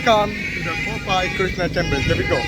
Welcome to the Popeye Krishna Temple. Here we go.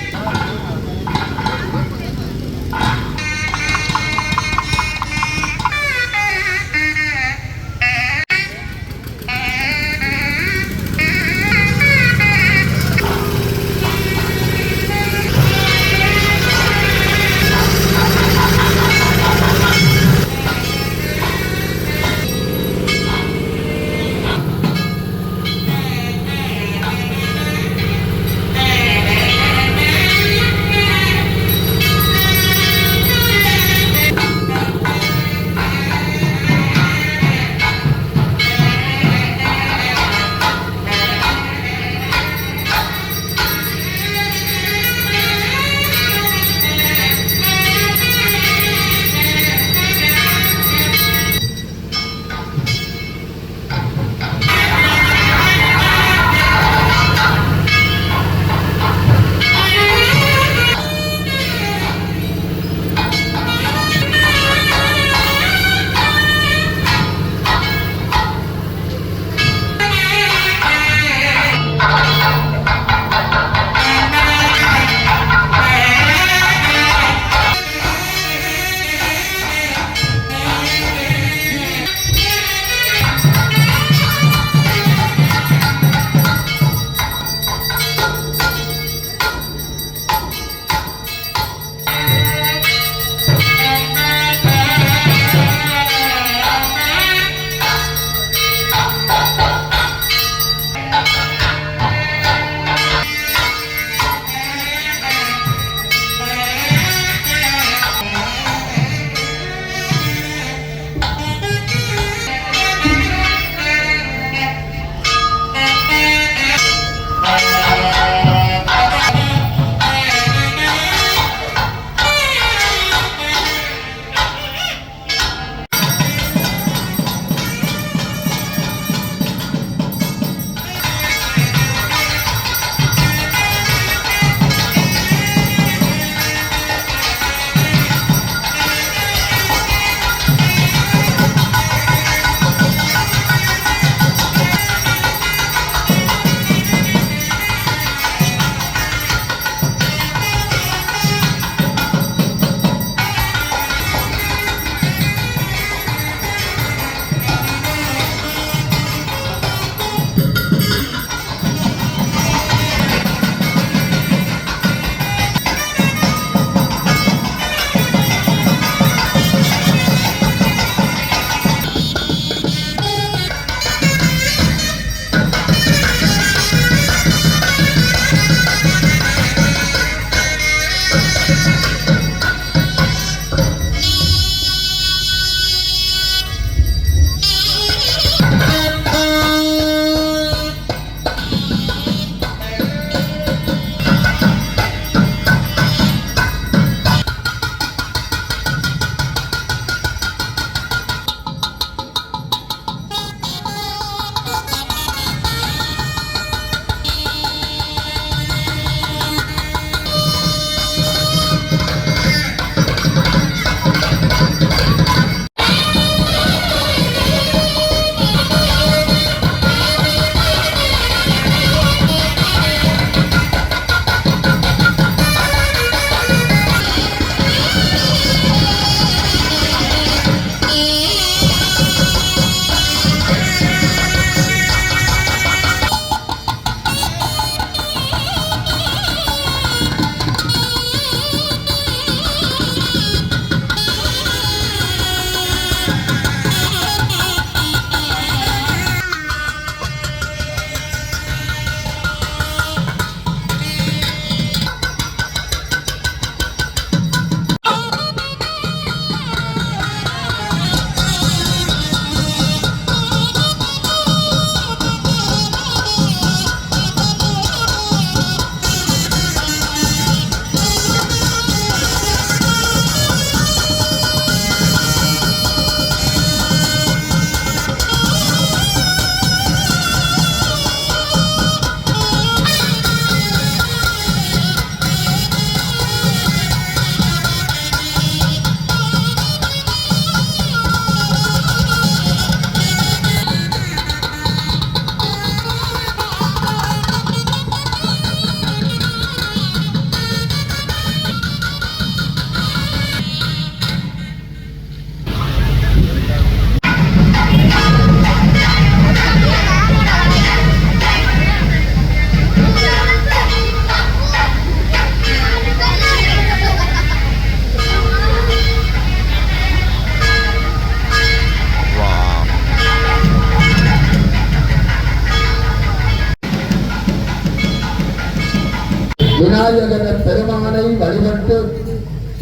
விநாயகர பெருமானை வழிபட்டு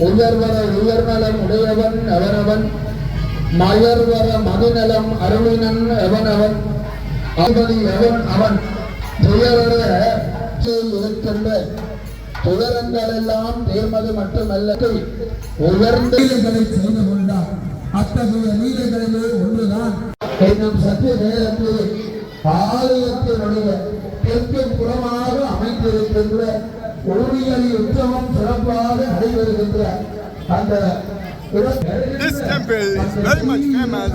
உயர்வர உயர்நலம் உடையவன் அவனவன், மயர்வர மதுநலம் அருளினன் எவனவன், அவதி எவன் அவன், துயரற இருக்கின்ற துயரங்கள் எல்லாம் தீர்மது மட்டுமல்ல, உயர்ந்த செய்து கொண்டார். அத்தகைய நீதிகளிலே ஒன்றுதான் இன்னும் சத்திய நேரத்தில் ஆலயத்தினுடைய தெற்கு புறமாக அமைந்திருக்கின்ற ஊழியல் உற்சவம் சிறப்பாக நடைபெறுகின்ற அந்த This temple is very much famous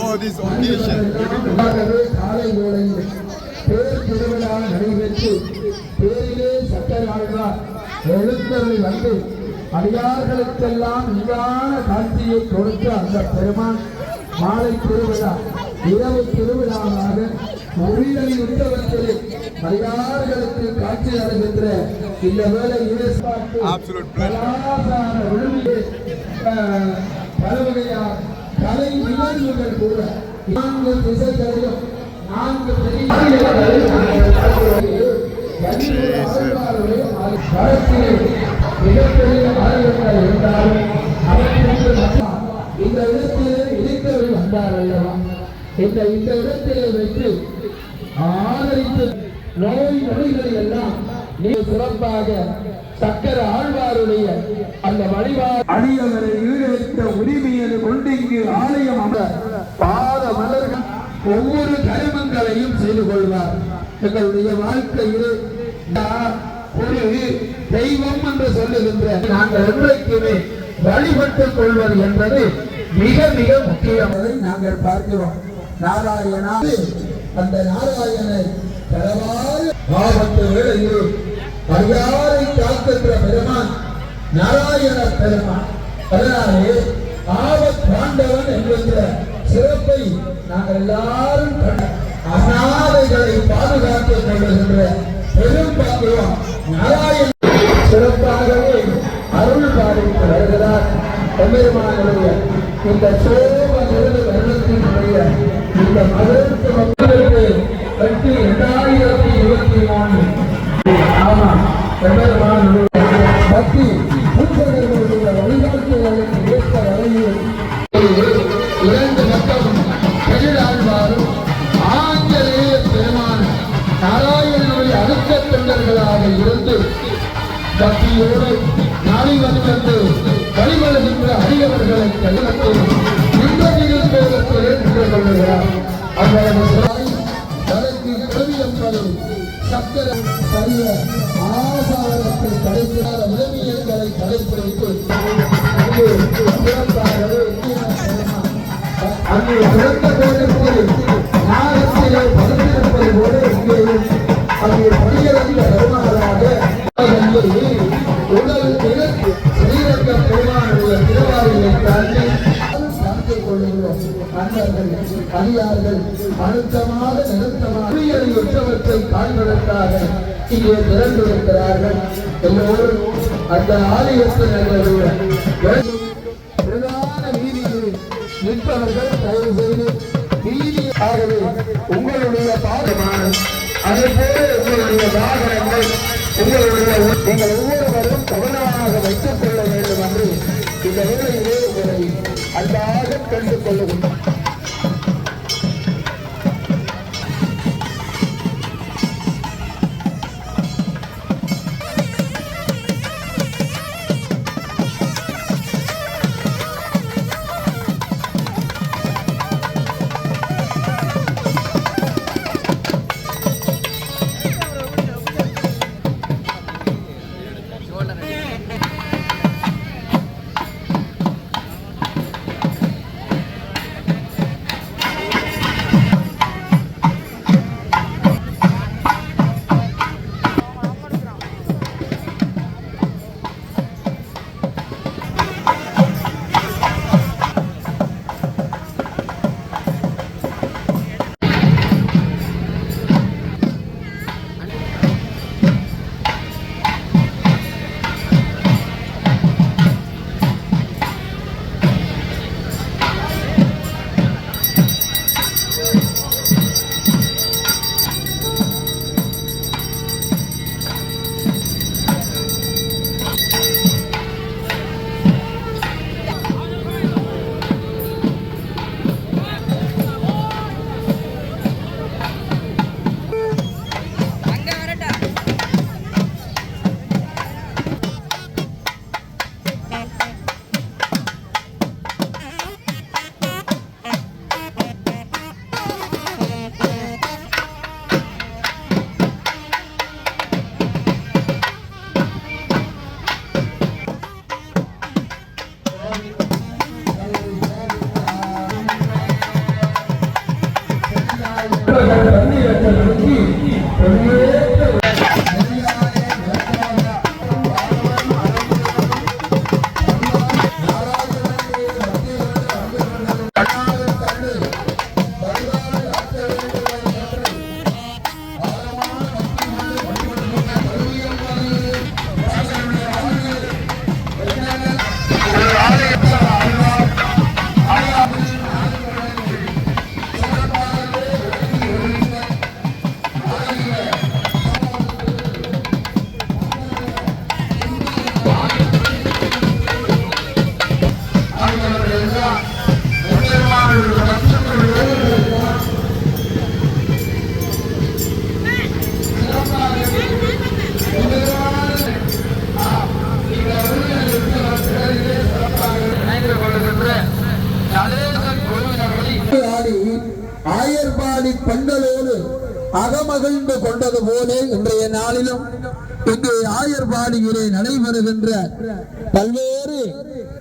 for this occasion. காலை வேளையில் தேர் திருவிழா நடைபெற்று தேரிலே சட்டராழ்வார் எழுத்தருளி வந்து அடியார்களுக்கெல்லாம் இல்லாத காட்சியை கொடுத்த அந்த பெருமான் மாலை திருவிழா இரவு திருவிழாவாக உயிரலி உற்சவத்திலே அடியார்களுக்கு காட்சி அடைகின்ற இந்த வேளையிலே கலாசார விழுமிலே பலவகையார் கலை நிகழ்வுகள் கூட 4 திசைகளிலும் 4 பெரிய மிகப்பெரிய ஆலயங்கள் இருந்தாலும் இந்த இடத்திலே இணைத்தவை வந்தார் அல்லவா, இந்த இடத்திலே வைத்து ஆதரித்து நோய் நொடிகளை எல்லாம் சிறப்பாக சக்கர ஆழ்வாருடைய அந்த வழிபாடு அடியவரை ஈடுத்த உரிமையை கொண்டு இங்கு ஆலயம் பாத மலர்கள் ஒவ்வொரு கருமங்களையும் செய்து கொள்வார். எங்களுடைய வாழ்க்கையில் ஒரு தெய்வம் என்று சொல்லுகின்ற நாங்கள் என்றைக்குமே வழிபட்டுக் கொள்வது என்பது மிக மிக முக்கியமானதை நாங்கள் பார்க்கிறோம். நாராயணா அந்த நாராயணை தரவாறு ஆபத்து வேளையில் அடியாரை காக்கின்ற பெருமான் நாராயண பெருமான். அதனாலே ஆபத் பாண்டவன் என்கின்ற சிறப்பை நாங்கள் எல்லாரும் அநாதைகளை பாதுகாத்துக் கொள்ளுகின்ற பெரும் பாக்கியம் நாராயண சிறப்பாகவே அருள் பாதித்து வருகிறார். பெருமானுடைய இந்த சோம வருடத்தினுடைய இந்த மதற்கு மக்களுக்கு 2023 ஆமா பெருமானுடைய பக்தி பூசகர்களுடைய வழிகாட்டுதலுக்கு ஏற்ற வரையில் 2 மக்களும் பெரியாழ்வாரும் ஆஞ்சநேய பெருமான் நாராயணனுடைய அடுத்த தொண்டர்களாக இருந்து பக்தியோடு நாளை வந்து வழிபடுகின்ற அடியவர்களை கல்வத்தில் நின்றதில் பேரத்தில் நின்று கொள்ளுகிறார். அதற்கு கல்வி என்பது சக்கர சரிய ஆசாரத்தை கடைபிடித்த உதவியங்களை கடைபிடித்து அங்கே சிறந்த கோலத்தில் ஞானத்திலே பகிர்ந்திருப்பது போல இங்கேயும் அங்கே பணியிறந்த பெருமாளாக உடல் திறத்து ஸ்ரீரங்க பெருமானுடைய திருவாரியை தாண்டி பார்த்துக் கொள்ளுகிறோம். அன்பர்கள் அடியார்கள் அழுத்தமாக நிறுத்தமாக உற்சவத்தை காண்பதற்காக இங்கே திரண்டிருக்கிறார்கள். எல்லோரும் அந்த ஆலயத்தினர்களுடைய பிரதான வீதியில் நிற்பவர்கள் தயவு செய்து வீதியாகவே உங்களுடைய பாதமான அதே போல உங்களுடைய வாகனங்கள் உங்களுடைய நீங்கள் ஒவ்வொருவரும் கவனமாக வைத்துக் கொள்ள வேண்டும் என்று இந்த வேளையிலே உங்களை அன்பாக கண்டுக் கொள்ளுகின்றோம். ஆயர்பாடி பண்டலோடு அகமகிழ்ந்து கொண்டது போல இன்றைய நாளிலும் இங்கு ஆயர்பாடியிலே நடைபெறுகின்ற பல்வேறு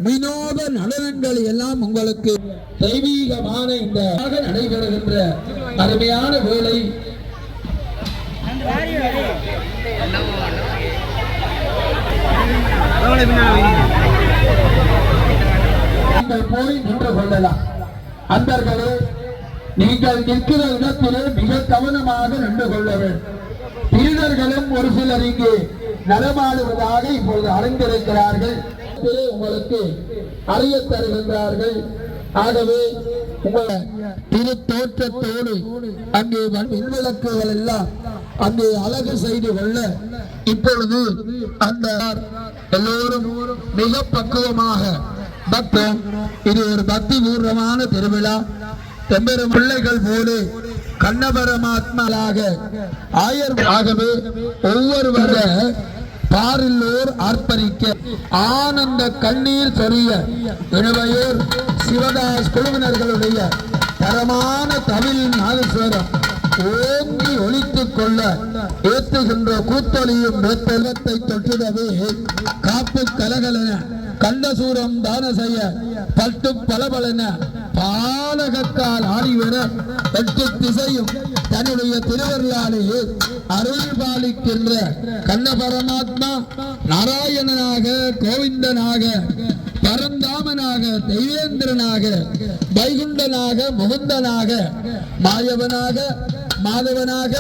வினோத நடனங்கள் எல்லாம் உங்களுக்கு தெய்வீகமான இந்த நடைபெறுகின்ற அருமையான வேளை நீங்கள் போய் நின்று கொள்ளலாம். அன்பர்களே, நீங்கள் நிற்கிற இடத்திலே மிக கவனமாக நின்று கொள்ள வேண்டும். வீரர்களும் ஒரு சிலர் இங்கு நடமாடுவதாக இப்பொழுது அறிந்திருக்கிறார்கள், உங்களுக்கு அறிய தருகின்றார்கள். ஆகவே உங்கள் திரு தோற்றத்தோடு அங்கே விண்விளக்குகள் எல்லாம் அங்கே அழகு செய்து கொள்ள இப்பொழுது அந்த எல்லோரும் மிக பக்குவமாக பக்தம். இது ஒரு பக்தி பூர்வமான திருவிழா. எம்பெரும் பிள்ளைகள் போல கண்ணபரமாத்மாவாக ஆகவே ஒவ்வொருவர பாரில்லோர் ஆர்ப்பரிக்க ஆனந்த கண்ணீர் சொரிய இணைவையோர் சிவதாஸ் குழுவினர்களுடைய தரமான தமிழ் நாதஸ்வரம் ஓங்கி ஒலித்துக் கொள்ள ஏற்றுகின்ற கூத்தொலியும் மேத்தெல்வத்தை தொற்றுதவே காப்பு கலகலன கண்டசூரம் தான செய்ய பட்டு பலபலன பாலகக்கால் ஆடிவர எட்டு திசையும் தன்னுடைய திருவருளாலே அருள் பாலிக்கின்ற கண்ண பரமாத்மா நாராயணனாக கோவிந்தனாக பரந்தாமனாக தெய்வேந்திரனாக வைகுண்டனாக முகுந்தனாக மாயவனாக மாதவனாக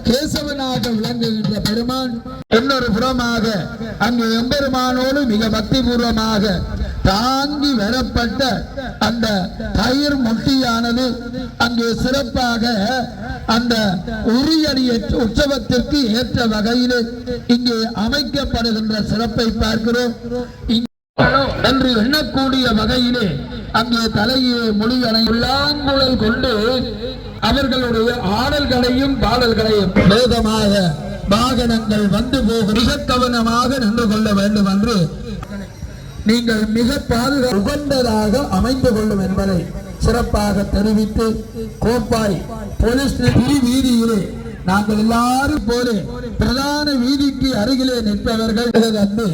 கேசவனாக விளங்குகின்ற பெருமான் இன்னொரு புறமாக அங்கு எம்பெருமானோடு மிக பக்தி பூர்வமாக தாங்கி வரப்பட்ட அந்த தயிர் மொட்டியானது அங்கே சிறப்பாக அந்த உரியடி உற்சவத்திற்கு ஏற்ற வகையில் இங்கே அமைக்கப்படுகின்ற சிறப்பை பார்க்கிறோம். என்று எண்ணக்கூடிய வகையிலே அங்கே தலையே மொழிகளை உள்ளாங்குழல் கொண்டு அவர்களுடைய ஆடல்களையும் பாடல்களையும் வேகமாக வாகனங்கள் வந்து போக மிக கவனமாக நின்று கொள்ள வேண்டும் என்று நீங்கள் மிக பாதுகாப்பு உகந்ததாக அமைந்து கொள்ளும் என்பதை சிறப்பாக தெரிவித்து கோப்பாய் போலீஸ் வீதியிலே நாங்கள் எல்லாரும் போல பிரதான வீதிக்கு அருகிலே நிற்பவர்கள் வந்து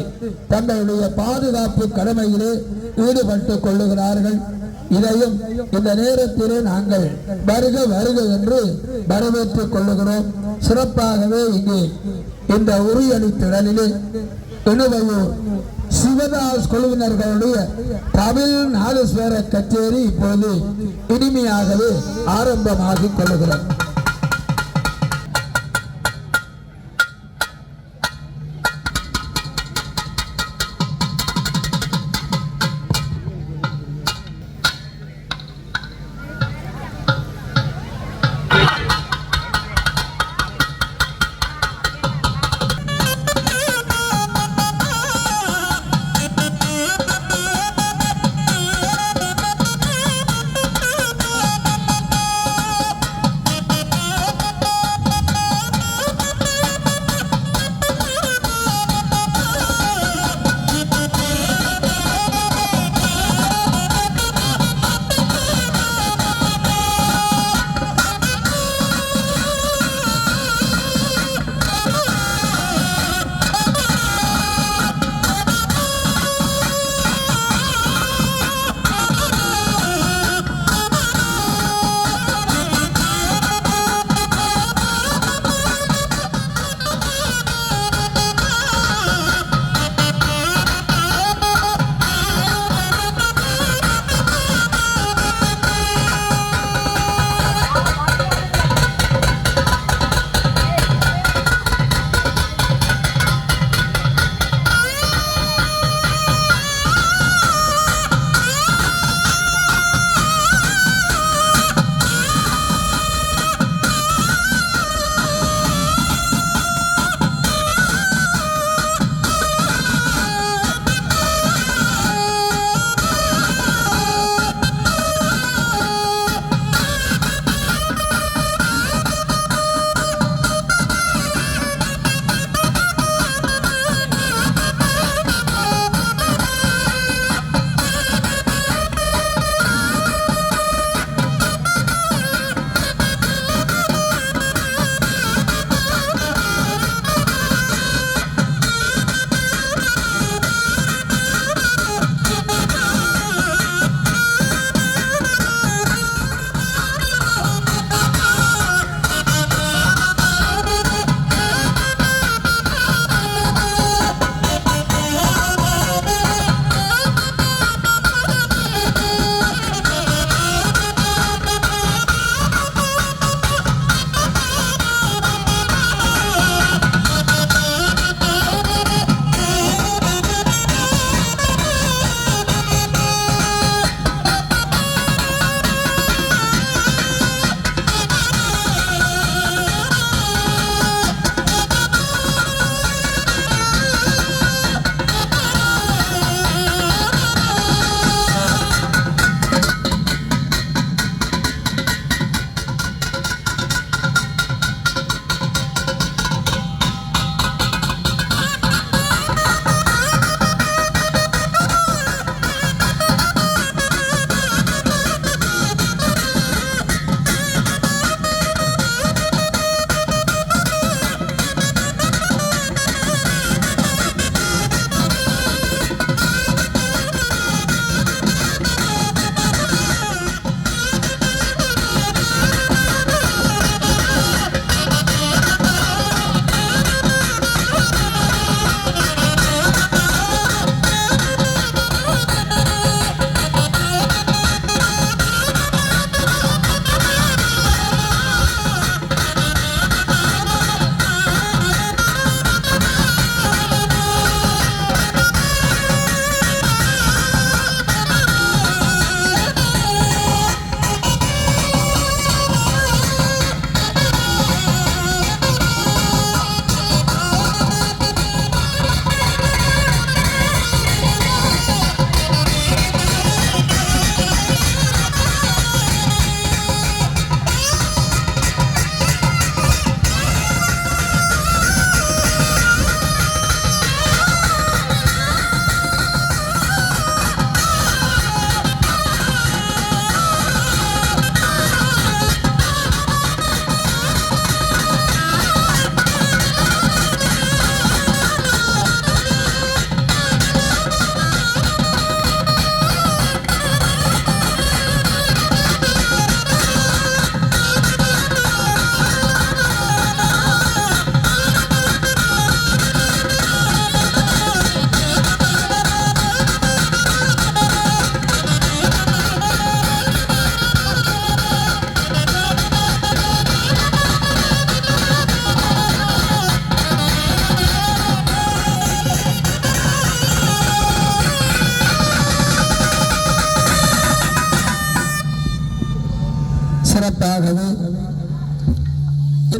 தங்களுடைய பாதுகாப்பு கடமையிலே ஈடுபட்டுக் கொள்ளுகிறார்கள். இதையும் இந்த நேரத்திலே நாங்கள் வருக வருக என்று வரவேற்றுக் கொள்ளுகிறோம். சிறப்பாகவே இங்கே இந்த உரியணி திடலிலே இணுவையூர் சிவதாஸ் குழுவினர்களுடைய தமிழ் நாதஸ்வர கச்சேரி இப்போது இனிமையாகவே ஆரம்பமாகிக் கொள்ளுகிறோம்.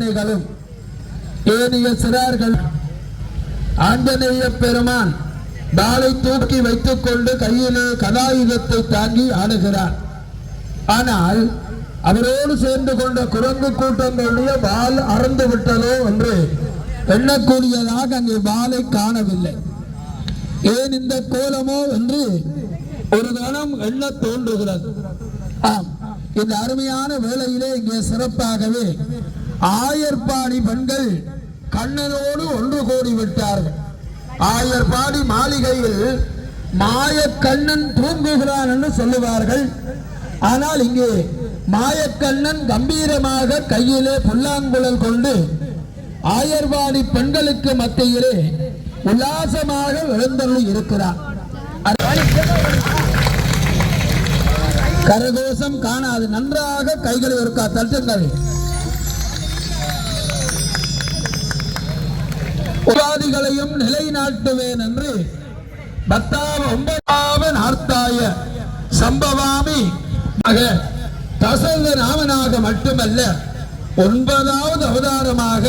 ஆகவே ஏனைய சிறார்கள் ஆஞ்சநேய பெருமான் வாளை தூக்கி வைத்துக் கொண்டு கையிலே கதாயுதத்தை தாங்கி ஆடுகிறார். ஆனால் அவரோடு சேர்ந்து கொண்ட குரங்கு கூட்டங்களுடைய வாள் அறந்து விட்டதோ என்று எண்ணக்கூடியதாக அங்கே வாளை காணவில்லை. ஏன் இந்த கோலமோ என்று ஒரு கணம் எண்ண தோன்றுகிறது. ஆம், இந்த அருமையான வேளையிலே இங்கே சிறப்பாகவே ஆயர்பாடி பெண்கள் கண்ணனோடு ஒன்று கூடி விட்டார்கள். ஆயர்பாடி மாளிகையில் மாயக்கண்ணன் தூங்குகிறான் என்று சொல்லுவார்கள். ஆனால் இங்கே மாயக்கண்ணன் கம்பீரமாக கையிலே புல்லாங்குழல் கொண்டு ஆயர்பாடி பெண்களுக்கு மத்தியிலே உல்லாசமாக எழுந்தருளி இருக்கிறார். கரகோஷம் காணாது, நன்றாக கைகளை இருக்கா தட்டுங்கள். உபாதிகளையும் நிலைநாட்டுவேன் என்று 19வது நார்த்தாய சம்பவாமி தசரத ராமனாக மட்டுமல்ல 9வது அவதாரமாக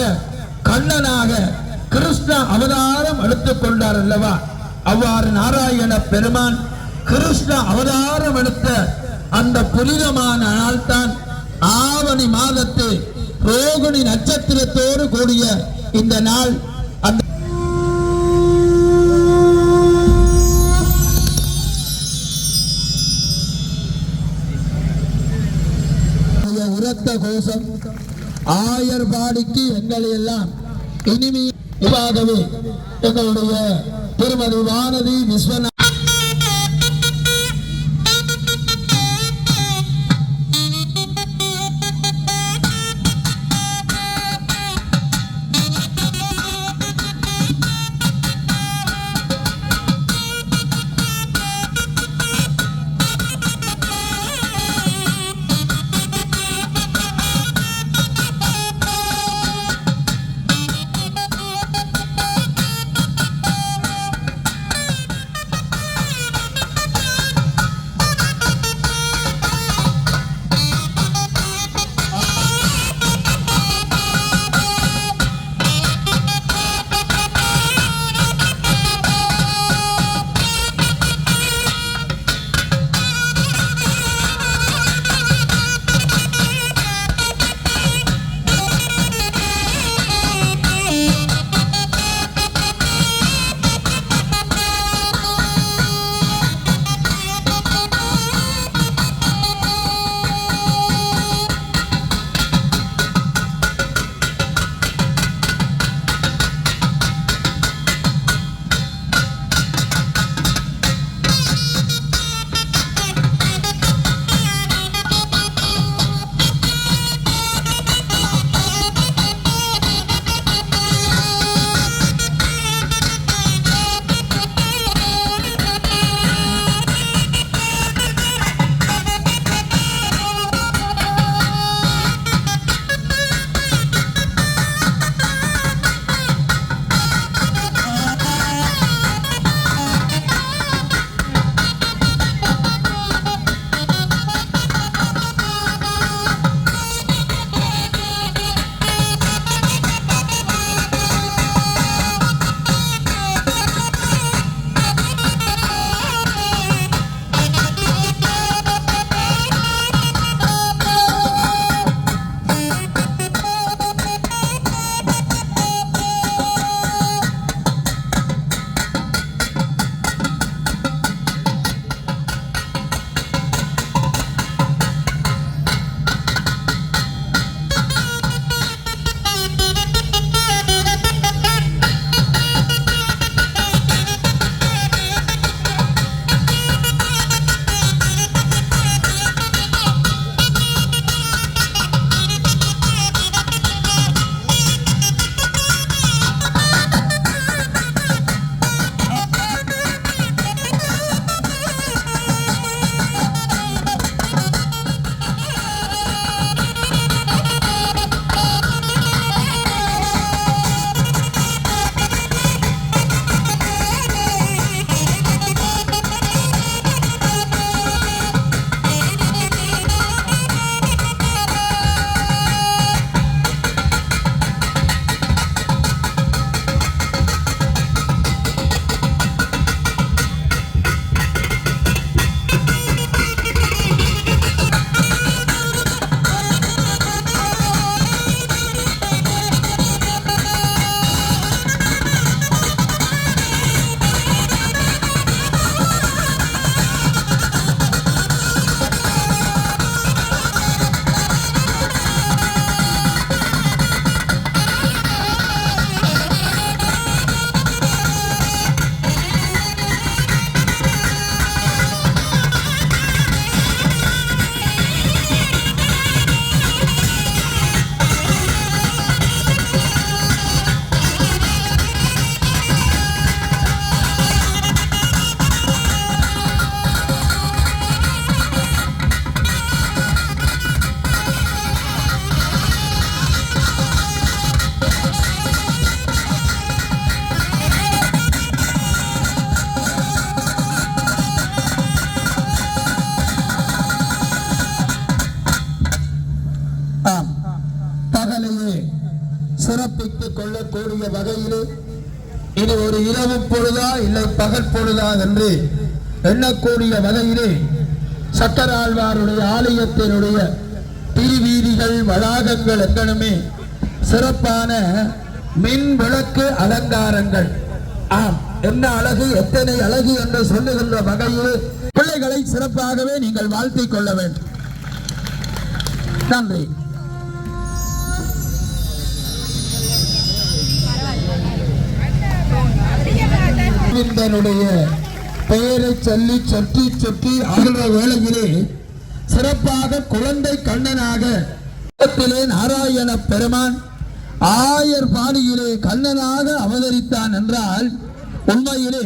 கண்ணனாக கிருஷ்ண அவதாரம் எடுத்துக் கொண்டார் அல்லவா? அவ்வாறு நாராயண பெருமான் கிருஷ்ண அவதாரம் எடுத்த அந்த புனிதமான நாள்தான் ஆவணி மாதத்து ரோகிணி நட்சத்திரத்தோடு கூடிய இந்த நாள். அந்த உரத்த கோஷம் ஆயர்பாடிக்கு எங்களை எல்லாம் இனிமையாகவே எங்களுடைய திருமதி வானதி விஸ்வநாத் மகளையே சிறப்பித்துக் கொள்ளக்கூடிய வகையில் இது ஒரு இரவு பொழுதா இல்லை பகல் பொழுதா என்று எண்ணக்கூடிய வகையிலே சக்கராழ்வாருடைய ஆலயத்தினுடைய திருவீதிகள் வளாகங்கள் எங்கனுமே சிறப்பான மின் விளக்கு அலங்காரங்கள். ஆம், என்ன அழகு, எத்தனை அழகு என்று சொல்லுகின்ற வகையில் பிள்ளைகளை சிறப்பாகவே நீங்கள் வாழ்த்திக் கொள்ள வேண்டும். நன்றி. பெயரை சொல்லி சொற்றி சொற்றி ஆகிற வேளையிலே சிறப்பாக குழந்தை கண்ணனாக நாராயண பெருமான் ஆயர் பாடியிலே கண்ணனாக அவதரித்தான் என்றால் உண்மையிலே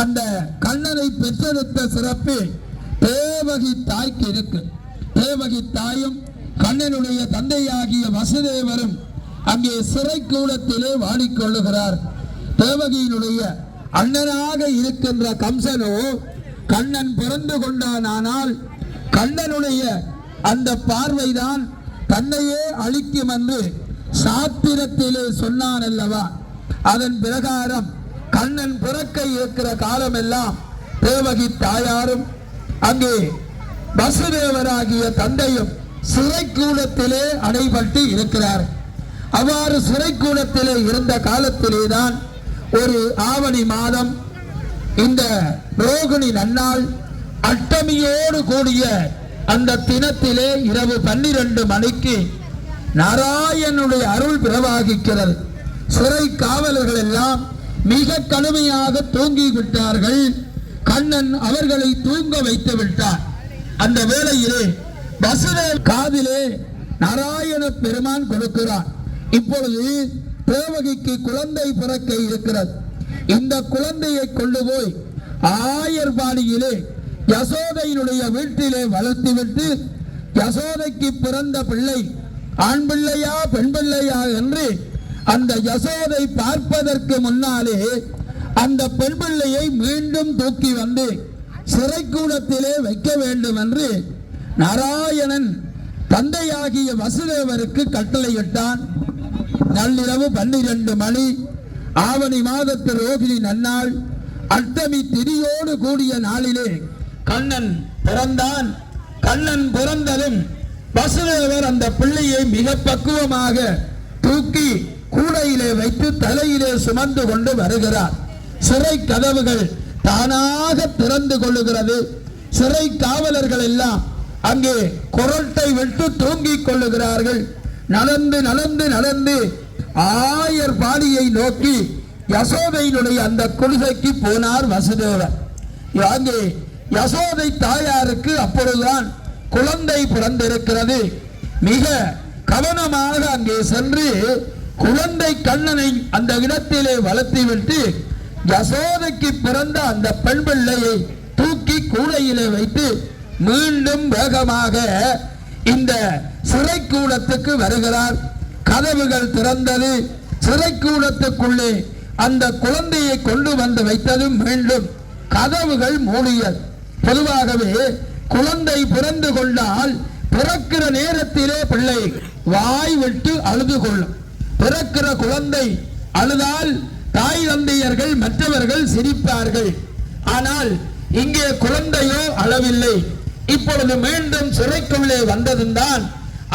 அந்த கண்ணனை பெற்றெடுத்த சிறப்பு தேவகி தாய்க்கு இருக்கு. தேவகி தாயும் கண்ணனுடைய தந்தையாகிய வசுதேவரும் அங்கே சிறை கூடத்திலே வாடிக்கொள்ளுகிறார். தேவகியினுடைய அண்ணனாக இருக்கின்ற கம்சனோ கண்ணன் பிறந்து கொண்டானால் கண்ணனுடைய அந்த பார்வைதான் தன்னையே அழிக்கும் என்று சாத்திரத்திலே சொன்னான் அல்லவா. அதன் பிரகாரம் கண்ணன் பிறக்க இருக்கிற காலமெல்லாம் தேவகி தாயாரும் அங்கே வசுதேவராகிய தந்தையும் சிறைக்கூடத்திலே அடைபட்டு இருக்கிறார். அவ்வாறு சிறைக்கூடத்திலே இருந்த காலத்திலேதான் ஒரு ஆவணி மாதம் இந்த ரோகிணி நன்னாள் அஷ்டமியோடு கூடிய அந்த தினத்திலே இரவு 12 மணிக்கு நாராயணனுடைய அருள் பிரவாகிக்கிறது. சிறை காவலர்கள் எல்லாம் மிக கடுமையாக தூங்கி விட்டார்கள். கண்ணன் அவர்களை தூங்க வைத்து விட்டார். அந்த வேளையிலே வசுதேவ காதிலே நாராயண பெருமான் கொடுக்கிறார். இப்பொழுது தேவகிக்கு குழந்தை பிறக்க இருக்கிறது. இந்த குழந்தையை கொண்டு போய் ஆயர்பாடியிலே யசோதையினுடைய வீட்டிலே வளர்த்துவிட்டு யசோதைக்கு பிறந்த பிள்ளை ஆண் பிள்ளையா பெண் பிள்ளையா என்று அந்த யசோதை பார்ப்பதற்கு முன்னாலே அந்த பெண் பிள்ளையை மீண்டும் தூக்கி வந்து சிறைக்கூடத்திலே வைக்க வேண்டும் என்று நாராயணன் தந்தையாகிய வசுதேவருக்கு கட்டளையிட்டான். நள்ளிரவு 12 மணி ஆவணி மாதத்து ரோகிணி நன்னாள் அஷ்டமி திதியோடு கூடிய நாளிலே கண்ணன் பிறந்தான். கண்ணன் பிறந்ததும் வசுதேவர் அந்த பிள்ளையை மிக பக்குவமாக தூக்கி கூடையிலே வைத்து தலையிலே சுமந்து கொண்டு வருகிறார். சிறை கதவுகள் தானாக திறந்து கொள்ளுகிறது. சிறை காவலர்கள் எல்லாம் அங்கே குரட்டை விட்டு தூங்கிக் கொள்ளுகிறார்கள். நடந்து நடந்து நடந்து ஆயர் பாடியை நோக்கி யசோதையினுடைய அந்த குடிசைக்கு போனார் வசுதேவர். அங்கே யசோதை தாயாருக்கு அப்பொழுதுதான் குழந்தை பிறந்திருக்கிறது. மிக கவனமாக அங்கே சென்று குழந்தை கண்ணனை அந்த இடத்திலே வளர்த்திவிட்டு யசோதைக்கு பிறந்த அந்த பெண் பிள்ளையை தூக்கி கூடையிலே வைத்து மீண்டும் வேகமாக இந்த சிறைக்கூடத்துக்கு வருகிறார். கதவுகள் திறந்தது. சிறைக்கூடத்துக்குள்ளே அந்த குழந்தையை கொண்டு வந்து வைத்ததும் மீண்டும் கதவுகள் மூடியது. பொதுவாகவே குழந்தை பிறந்து கொண்டால் பிறக்கிற நேரத்திலே பிள்ளை வாய் விட்டு அழுது கொள்ளும். பிறக்கிற குழந்தை அழுதால் தாய் தந்தையர்கள் மற்றவர்கள் சிரிப்பார்கள். ஆனால் இங்கே குழந்தையோ அளவில்லை. இப்பொழுது மீண்டும் சிறைக்குள்ளே வந்ததும் தான்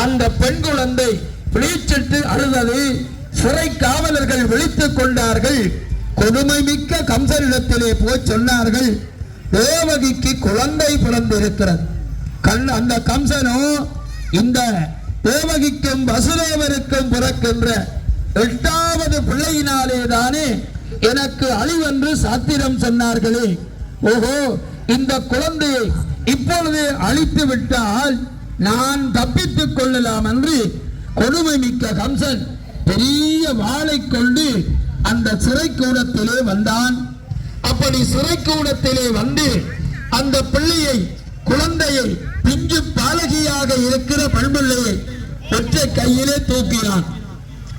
அந்த பெண் குழந்தை பிளீச்சிட்டு அழுதது. சிறை காவலர்கள் விழித்துக் கொண்டார்கள். கொடுமை மிக்க கம்சனிடத்திலே போய் சொன்னார்கள், தேவகிக்கு குழந்தை பிறந்திருக்கிறது. அந்த கம்சனோ இந்த தேவகிக்கும் வசுதேவருக்கும் பிறக்கின்ற 8வது பிள்ளையினாலே தானே எனக்கு அழிவென்று சாத்திரம் சொன்னார்களே. ஓஹோ, இந்த குழந்தையை இப்பொழுதே அழித்து விட்டால் நான் தப்பித்துக் கொள்ளலாம் என்று கொடுமை மிக்க கம்சன் பெரிய வாளை கொண்டு அந்த சிறைக்கூடத்திலே வந்தான். அப்படி சிறைக்கூடத்திலே வந்து அந்த பிள்ளையை குழந்தையை பிஞ்சு பாலகியாக இருக்கிற பண்பிள்ளையை ஒற்றை கையிலே தூக்கினான்.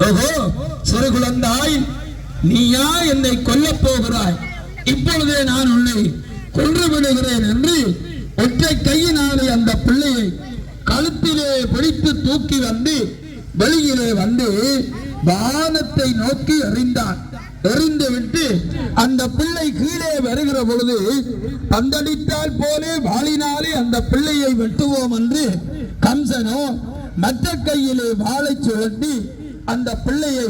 ஓஹோ, சிறு குழந்தாய், நீயா என்னை கொல்லப் போகிறாய்? இப்பொழுதே நான் உன்னை கொன்று விடுகிறேன் என்று ஒற்றை கையினாலே அந்த பிள்ளையை கழுத்திலே பிடித்து தூக்கி வந்து வெளியிலே வந்து வானத்தை நோக்கி எறிந்தான். எறிந்துவிட்டு அந்த பிள்ளை கீழே வருகிற பொழுது பந்தடித்தால் போலே வாளினாலே அந்த பிள்ளையை வெட்டுவோம் என்று கம்சனோ மற்ற கையிலே வாளை சுழட்டி அந்த பிள்ளையை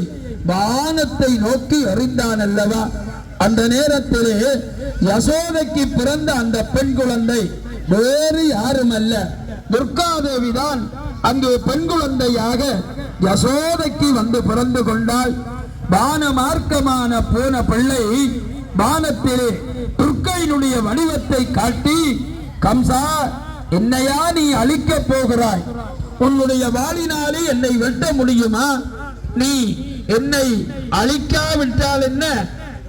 வானத்தை நோக்கி எறிந்தான் அல்லவா. அந்த நேரத்திலே யசோதைக்கு பிறந்த அந்த பெண் குழந்தை வேறு யாரும் அல்ல, துர்காதேவி தான் அங்கே பெண் குழந்தையாக யசோதைக்கு வந்து பிறந்து கொண்டாள். வான மார்க்கமான போன பிள்ளை வானத்திலே துர்க்கையினுடைய வடிவத்தை காட்டி, கம்சா என்னையா நீ அழிக்கப் போகிறாய், உன்னுடைய வாளினாலே என்னை வெட்ட முடியுமா, நீ என்னை அழிக்காவிட்டால் என்ன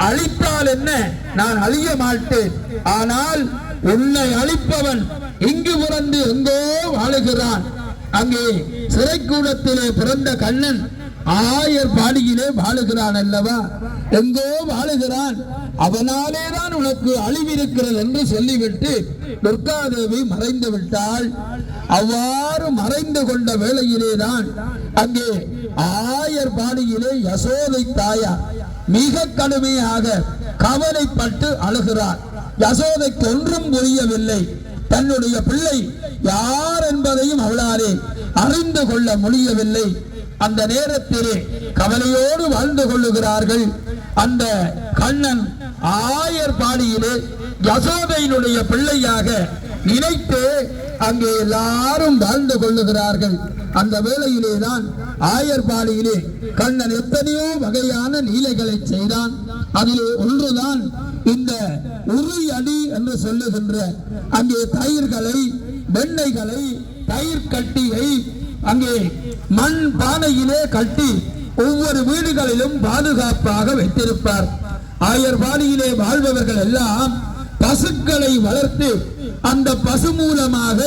அழித்தால் என்ன, நான் அழிய மாட்டேன், ஆனால் உன்னை அழிப்பவன் இங்கு பிறந்து எங்கோ வாழுகிறான், அங்கே சிறைக்கூடத்திலே பிறந்த கண்ணன் ஆயர் பாடியிலே வாழுகிறான் அல்லவா, எங்கோ வாழுகிறான், அவனாலேதான் உனக்கு அழிவிருக்கிறது என்று சொல்லிவிட்டு துர்காதேவி மறைந்து விட்டாள். அவ்வாறு மறைந்து கொண்ட வேளையிலேதான் அங்கே ஆயர் பாடியிலே யசோதை தாயார் மிக கடுமையாக கவலைப்பட்டு அழுகிறார். யசோதைக்கு ஒன்றும் புரியவில்லை, தன்னுடைய பிள்ளை யார் என்பதையும் அவளாலே அறிந்து கொள்ள முடியவில்லை. அந்த நேரத்திலே கவலையோடு வாழ்ந்து கொள்ளுகிறார்கள். அந்த கண்ணன் ஆயர் பாடியிலே யசோதையினுடைய பிள்ளையாக நினைத்து அங்கே எல்லாரும் வாழ்ந்து கொள்ளுகிறார்கள். அந்த வேளையிலே தான் ஆயர் பாடியிலே கண்ணன் எத்தனையோ வகையான லீலைகளை செய்தான். அதிலே ஒன்றுதான் இந்த உரியடி என்று சொல்லுகின்ற அங்கே தயிர்களை, வெண்ணெய்களை, தயிர் கட்டியை அங்கே மண் பானையிலே கட்டி ஒவ்வொரு வீடுகளிலும் பாதுகாப்பாக வைத்திருப்பார். ஆயர் பாடியிலே வாழ்பவர்கள் எல்லாம் பசுக்களை வளர்த்து அந்த பசு மூலமாக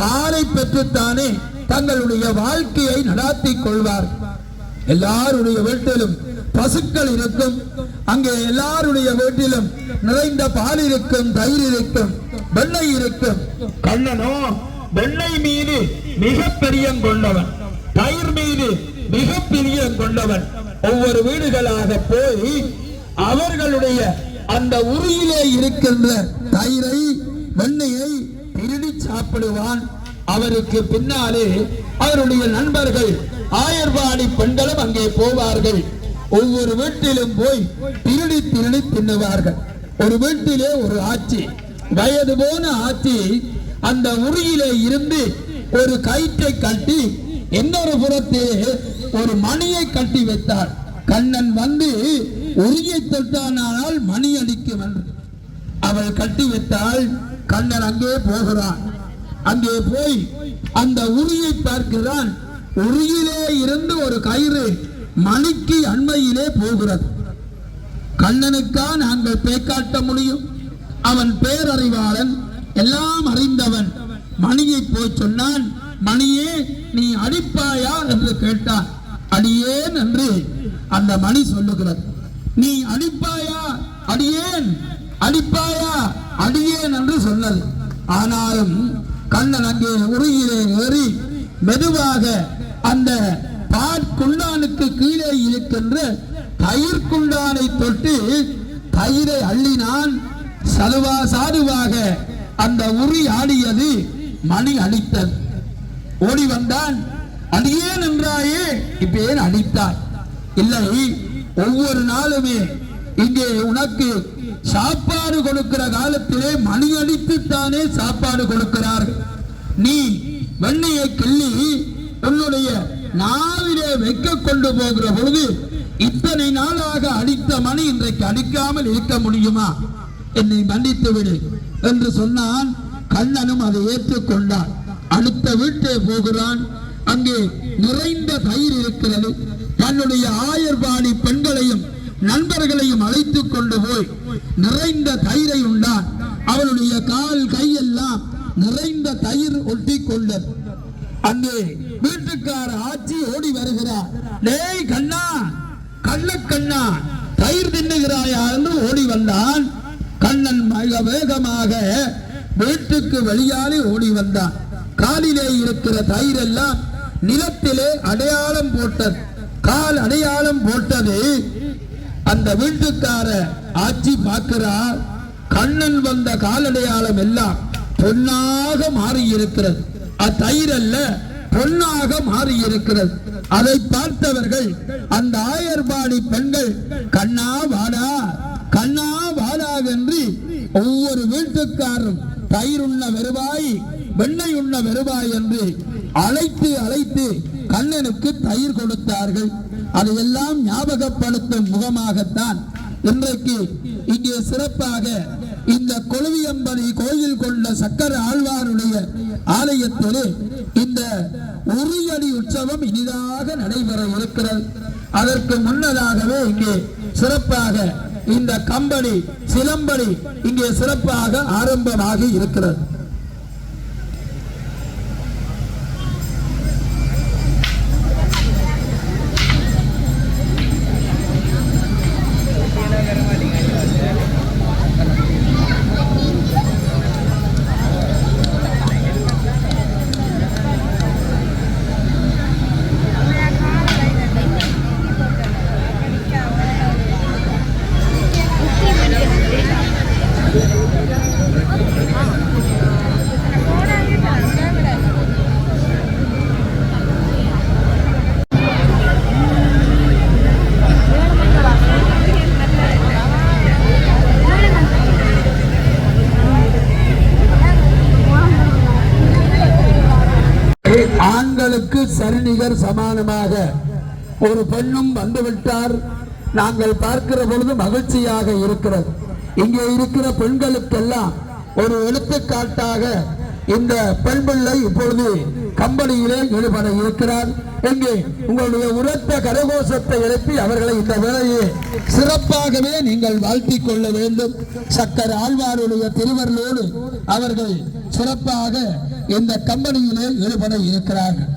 பாலை பெற்றுத்தானே தங்களுடைய வாழ்க்கையை நடாத்தி கொள்வார். எல்லாருடைய வீட்டிலும் பசுக்கள் இருக்கும், அங்கே எல்லாருடைய வீட்டிலும் நிறைந்த பால் இருக்கும், தயிர் இருக்கும், வெண்ணெய் இருக்கும். கண்ணனோ வெண்ணெய் மீது மிக பிரியம் கொண்டவன், தயிர் மீது மிக பிரியம் கொண்டவன். ஒவ்வொரு வீடுகளாக போய் அவர்களுடைய அந்த உரியிலே இருக்கின்ற தயிரை, வெண்ணெயை திருடி சாப்பிடுவான். அவருக்கு பின்னாலே அவருடைய நண்பர்கள் ஆயர்வாடி பெண்களும் அங்கே போவார்கள். ஒவ்வொரு வீட்டிலும் போய் திருடி திருடி தின்னுவார்கள். ஒரு வீட்டிலே ஒரு ஆட்சி, வயது போன ஆட்சி, அந்த உரியிலே இருந்து ஒரு கயிற்றை கட்டி இன்னொரு புறத்திலே ஒரு மணியை கட்டி வைத்தார். கண்ணன் வந்து உரியை தொட்டானால் மணி அடிக்கும் என்று அவள் கட்டி வைத்தாள். கண்ணன் அங்கே போகிறான். அங்கே போய் அந்த உரியை பார்க்கிறான். உரியிலே இருந்து ஒரு கயிறு மணிக்கு அண்மையிலே போகிறது. கண்ணனுக்கா நாங்கள் பேக்காட்ட முடியும்? அவன் பேரறிவாளன், எல்லாம் அறிந்தவன். மணியை போய் சொன்னான், மணியே நீ அடிப்பாயா என்று கேட்டான். அடியேன் என்று அந்த மணி சொல்லுகிறது. நீ அடிப்பாயா? அடியேன். அடிப்பாயா? அடியேன் என்று சொன்னது. ஆனாலும் கண்ணன் அங்கே உருகிலே ஏறி மெதுவாக அந்த பாற்குண்டானுக்கு கீழே இருக்கின்ற தயிர் குண்டானை தொட்டு தயிரை அள்ளினான். சலுவா சாதுவாக அந்த உரி ஆடியது, மணி அடித்தது. ஓடி வந்தான். அடியேன் என்றாயே, இப்ப ஏன் அடித்தாய்? இல்லை, ஒவ்வொரு நாளுமே இங்கே உனக்கு சாப்பாடு கொடுக்கிற காலத்திலே மணி அடித்துத்தானே சாப்பாடு கொடுக்கிறார்கள். நீ வெண்ணையை கிள்ளி உன்னுடைய நாவிலே வைக்க கொண்டு போகிற பொழுது இத்தனை நாளாக அடித்த மணி இன்றைக்கு அடிக்காமல் இருக்க முடியுமா? என்னை மன்னித்து விடு என்று சொன்னான். கண்ணனும் அதை ஏற்றுக்கொண்டான். அடுத்த வீட்டே போகிறான். அங்கே நிறைந்த தயிர் இருக்கிறது. தன்னுடைய ஆயர்பாடி பெண்களையும் நண்பர்களையும் அழைத்துக் கொண்டு போய் நிறைந்த தயிரை உண்டான். அவனுடைய கால் கையெல்லாம் நிறைந்த தயிர் ஒட்டி கொண்டது. அங்கே வீட்டுக்கார ஆட்சி ஓடி வருகிறார். டேய் கண்ணா, கண்ணா, தயிர் தின்னுகிறாயா என்று ஓடி வந்தான். கண்ணன் மிக வேகமாக வீட்டுக்கு வெளியாலே ஓடி வந்தான். காலிலே இருக்கிற தயிர் எல்லாம் நிலத்திலே அடையாளம் போட்டது. கால் அடையாளம் போட்டது. அந்த வீட்டுக்கார ஆட்சி பார்க்கிறார். கண்ணன் வந்த காலடையாளம் எல்லாம் பொன்னாக மாறி இருக்கிறது. தயிர் அல்ல, பொன்னாக மாறி இருக்கிறது. அதை பார்த்தவர்கள் அந்த ஆயர்பாடி பெண்கள் கண்ணா வாடா கண்ணா வாடா என்று ஒவ்வொரு வீட்டுக்காரரும் தயிர் உண்ண வருவாய், வெண்ணெய் உண்ண வருவாய் என்று அழைத்து அழைத்து கண்ணனுக்கு தயிர் கொடுத்தார்கள். அதையெல்லாம் ஞாபகப்படுத்தும் முகமாகத்தான் இன்றைக்கு இங்கே சிறப்பாக இந்த கொழுவியம்பதி கோயில் கொண்ட சக்கர ஆழ்வாருடைய ஆலயத்தில் இந்த உரியடி உற்சவம் இனிதாக நடைபெற இருக்கிறது. அதற்கு முன்னதாகவே இங்கே சிறப்பாக இந்த கம்பளி சிலம்படி இங்கே சிறப்பாக ஆரம்பமாகி இருக்கிறது. ஆண்களுக்கு சரிநிகர் சமானமாக ஒரு பெண்ணும் வந்துவிட்டார். நாங்கள் பார்க்கிற பொழுது மகிழ்ச்சியாக இருக்கிறது. இங்கே இருக்கிற பெண்களுக்கெல்லாம் ஒரு எடுத்துக்காட்டாக இந்த பெண் பிள்ளை இப்பொழுது கம்பளியிலே ஈடுபட இருக்கிறார். எங்கே உங்களுடைய உரத்த கரகோஷத்தை எழுப்பி அவர்களை இந்த வேலையை சிறப்பாகவே நீங்கள் வாழ்த்திக் கொள்ள வேண்டும். சக்கர ஆழ்வாருடைய திருவருளோடு அவர்கள் சிறப்பாக இந்த கம்பளியிலே ஈடுபட இருக்கிறார்கள்.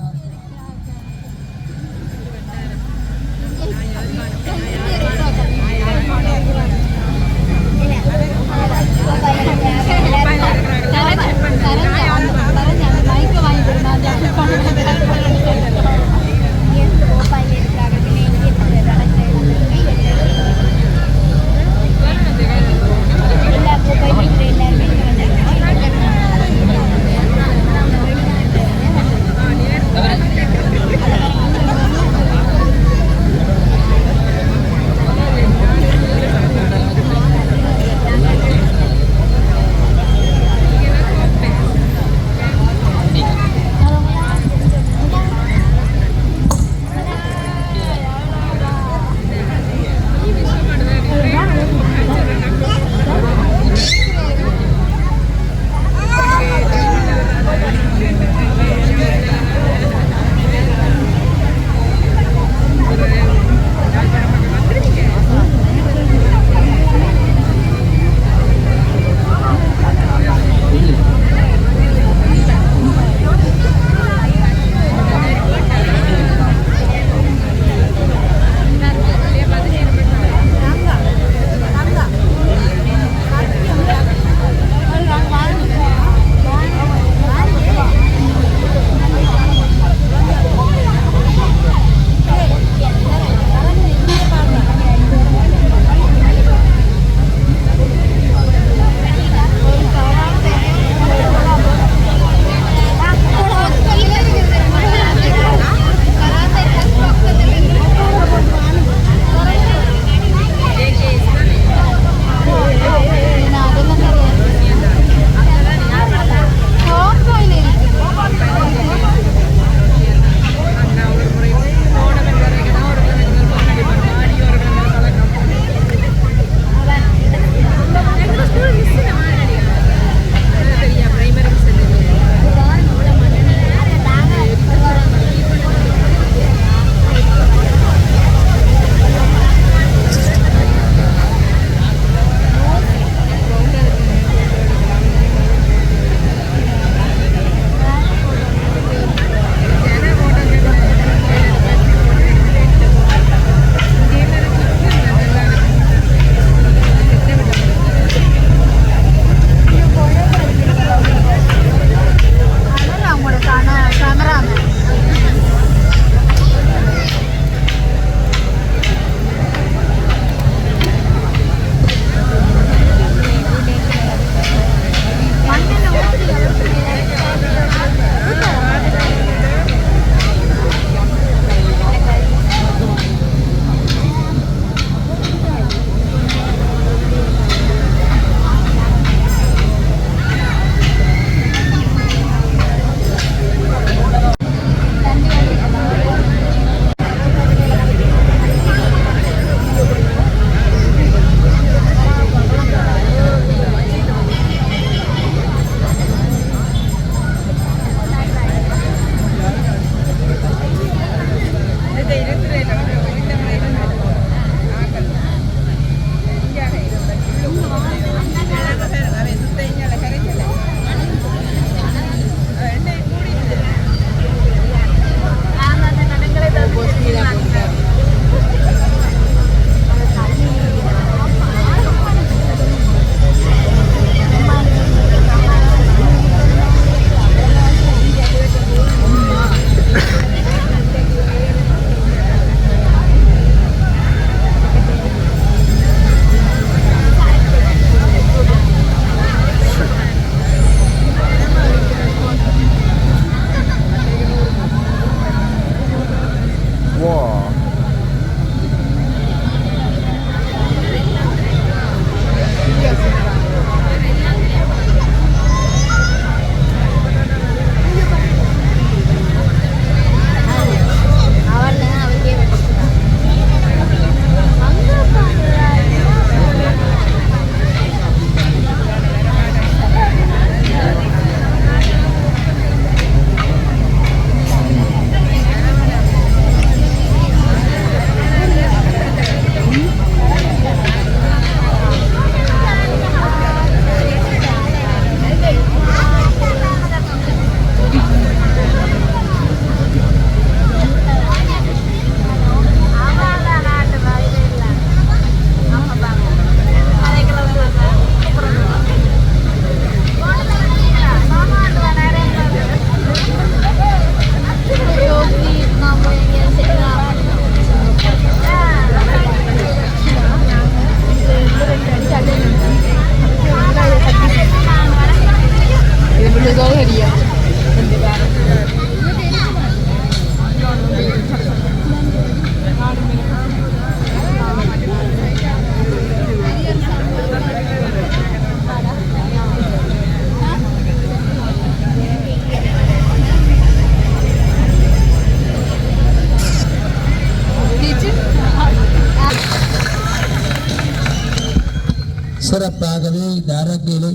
சிறப்பாகவே இந்த அரங்கிலே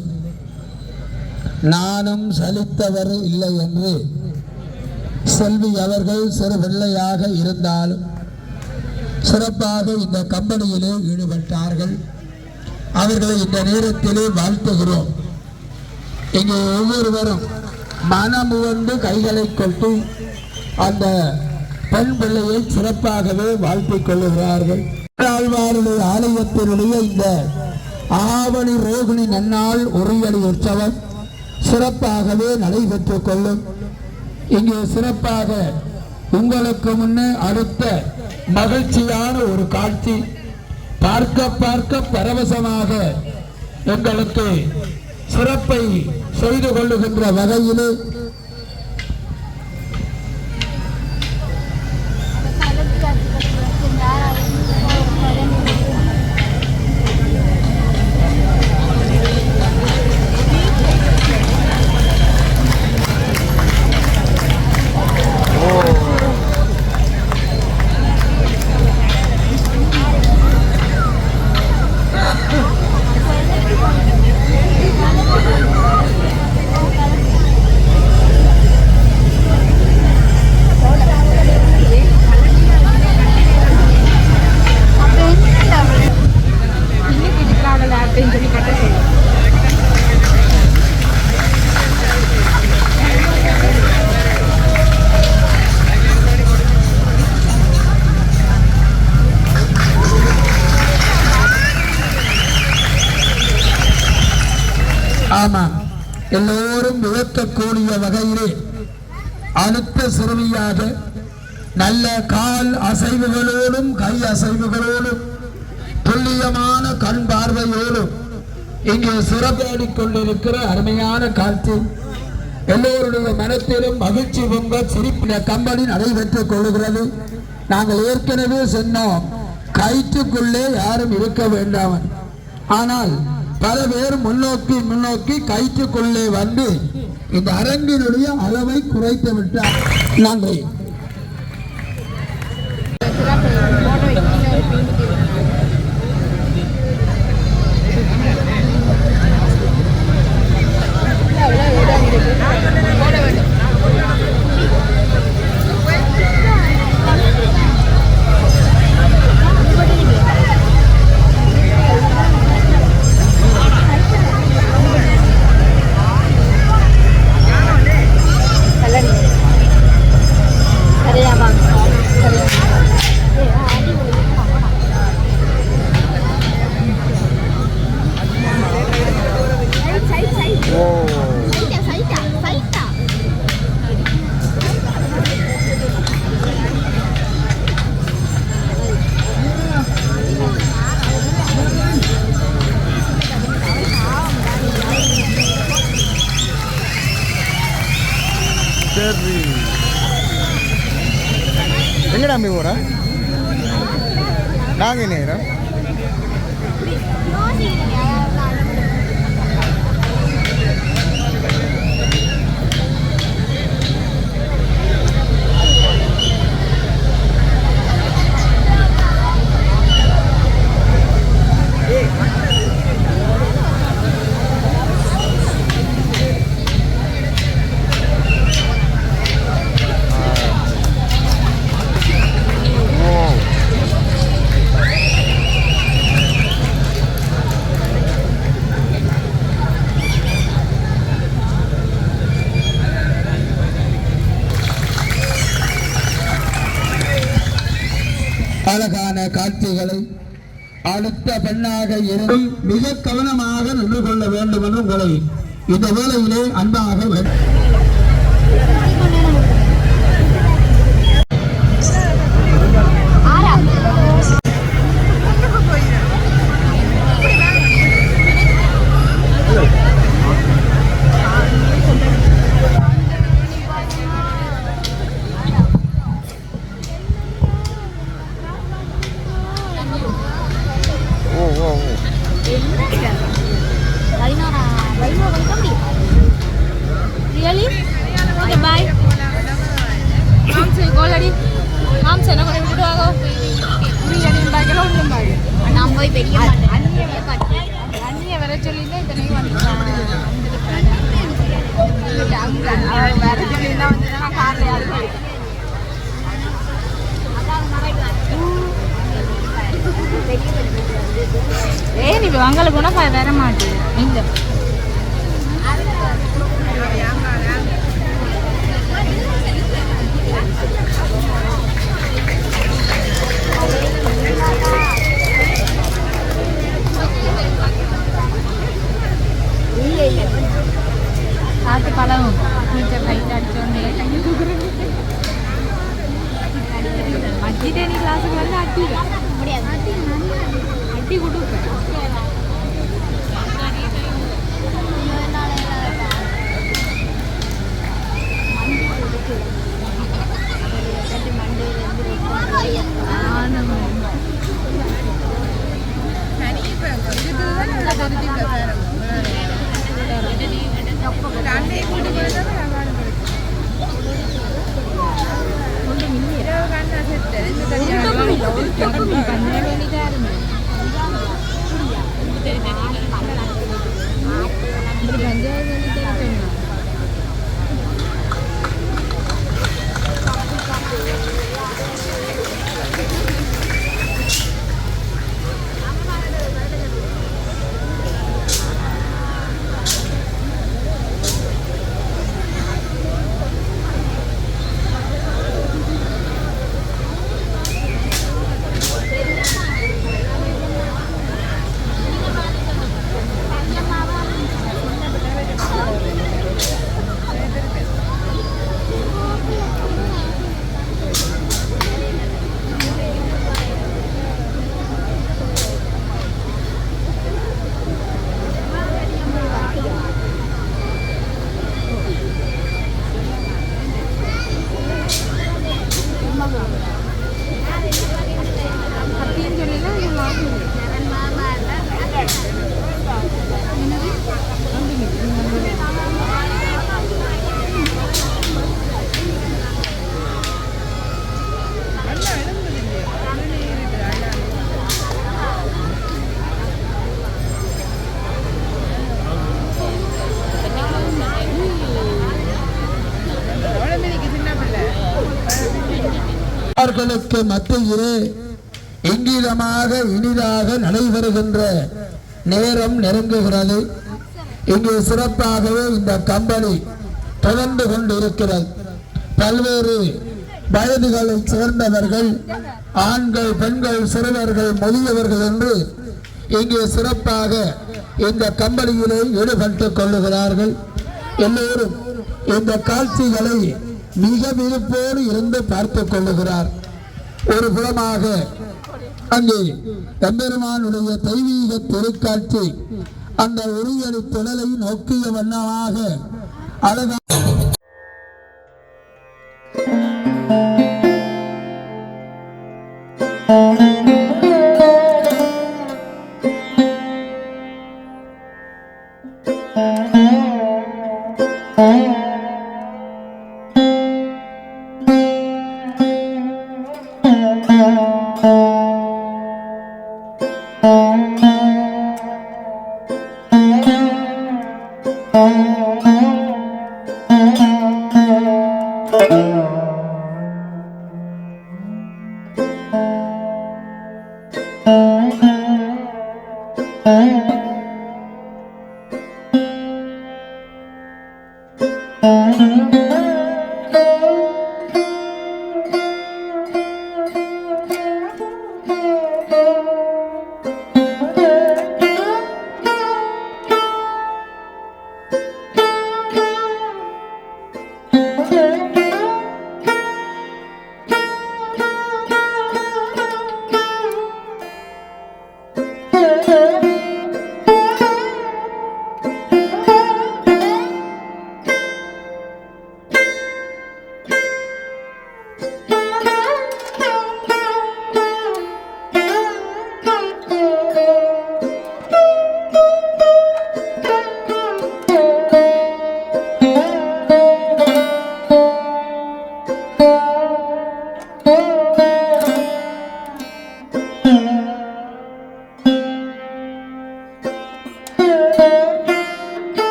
நானும் சலித்தவர் இல்லை என்று செல்வி அவர்கள் சிறு பிள்ளையாக இருந்தாலும் சிறப்பாக இந்த கம்பெனியிலே ஈடுபட்டார்கள். அவர்களை இந்த நேரத்திலே வாழ்த்துகிறோம். இங்கே ஒவ்வொருவரும் மனமுவந்து கைகளை கொட்டி அந்த பெண் பிள்ளையை சிறப்பாகவே வாழ்த்திக் கொள்ளுகிறார்கள். ஆழ்வாருடைய ஆலயத்தினுடைய இந்த ஆவணி ரோகிணி நன்னாள் உரியடி உற்சவம் சிறப்பாகவே நடைபெற்றுக் கொள்ளும். இங்கே சிறப்பாக உங்களுக்கு முன்னே அடுத்த மகிழ்ச்சியான ஒரு காட்சி பார்க்க பார்க்க பரவசமாக எங்களுக்கு சிறப்பை செய்து கொள்ளுகின்ற வகையிலே ஆமாம் எல்லோரும் விளக்கக்கூடிய வகையிலே அடுத்த சிறுமியாக நல்ல கால் அசைவுகளோடும் கை அசைவுகளோடும் துல்லியமான கண் பார்வையோடும் இங்கே சிறப்பாடிக் கொண்டிருக்கிற அருமையான காட்சி எல்லோருடைய மனத்திலும் மகிழ்ச்சி பொங்க சிரிப்பின கம்பெனி நடைபெற்றுக் கொள்ளுகிறது. நாங்கள் ஏற்கனவே சொன்னோம், கயிற்றுக்குள்ளே யாரும் இருக்க வேண்டாம். ஆனால் பல பேர் முன்னோக்கி கயிற்றுக்குள்ளே வந்து இந்த அரங்கினுடைய அளவை குறைத்து விட்டார். நன்றி. எங்கடா அம்மி போற நாங்க நேரம் அழகான காட்சிகளை அடுத்த பெண்ணாக இருந்தும் மிக கவனமாக நின்று கொள்ள வேண்டும் என்று உங்களை இந்த வேளையிலே அன்பாக Really? ஏன் இப்போ அங்கே போனால் வர மாட்டேன் இல்லை சாத்து பழம் கொஞ்சம் லைட் அடிச்சோன்னே அட்டி டெனி கிளாஸுக்கு வந்து அட்டி அட்டி கொடுப்பேன் அவர்களுக்கு மத்தியிலே இங்கிதமாக இனிதாக நடைபெறுகின்ற நேரம் நெருங்குகிறது. இங்கே சிறப்பாகவே இந்த கம்பெனி தொடர்ந்து கொண்டிருக்கிறது. பல்வேறு வயதுகளை சேர்ந்தவர்கள், ஆண்கள், பெண்கள், சிறுவர்கள், முதியவர்கள் என்று இங்கே சிறப்பாக இந்த கம்பெனியிலே ஈடுபட்டுக் கொள்ளுகிறார்கள். எல்லோரும் இந்த காட்சிகளை மிக விருப்போடு இருந்து பார்த்துக் கொள்ளுகிறார். ஒரு புறமாக அங்கே எம்பெருமானுடைய தெய்வீக திருக்காட்சி அந்த உரியடி திடலை நோக்கிய வண்ணமாக அழகாக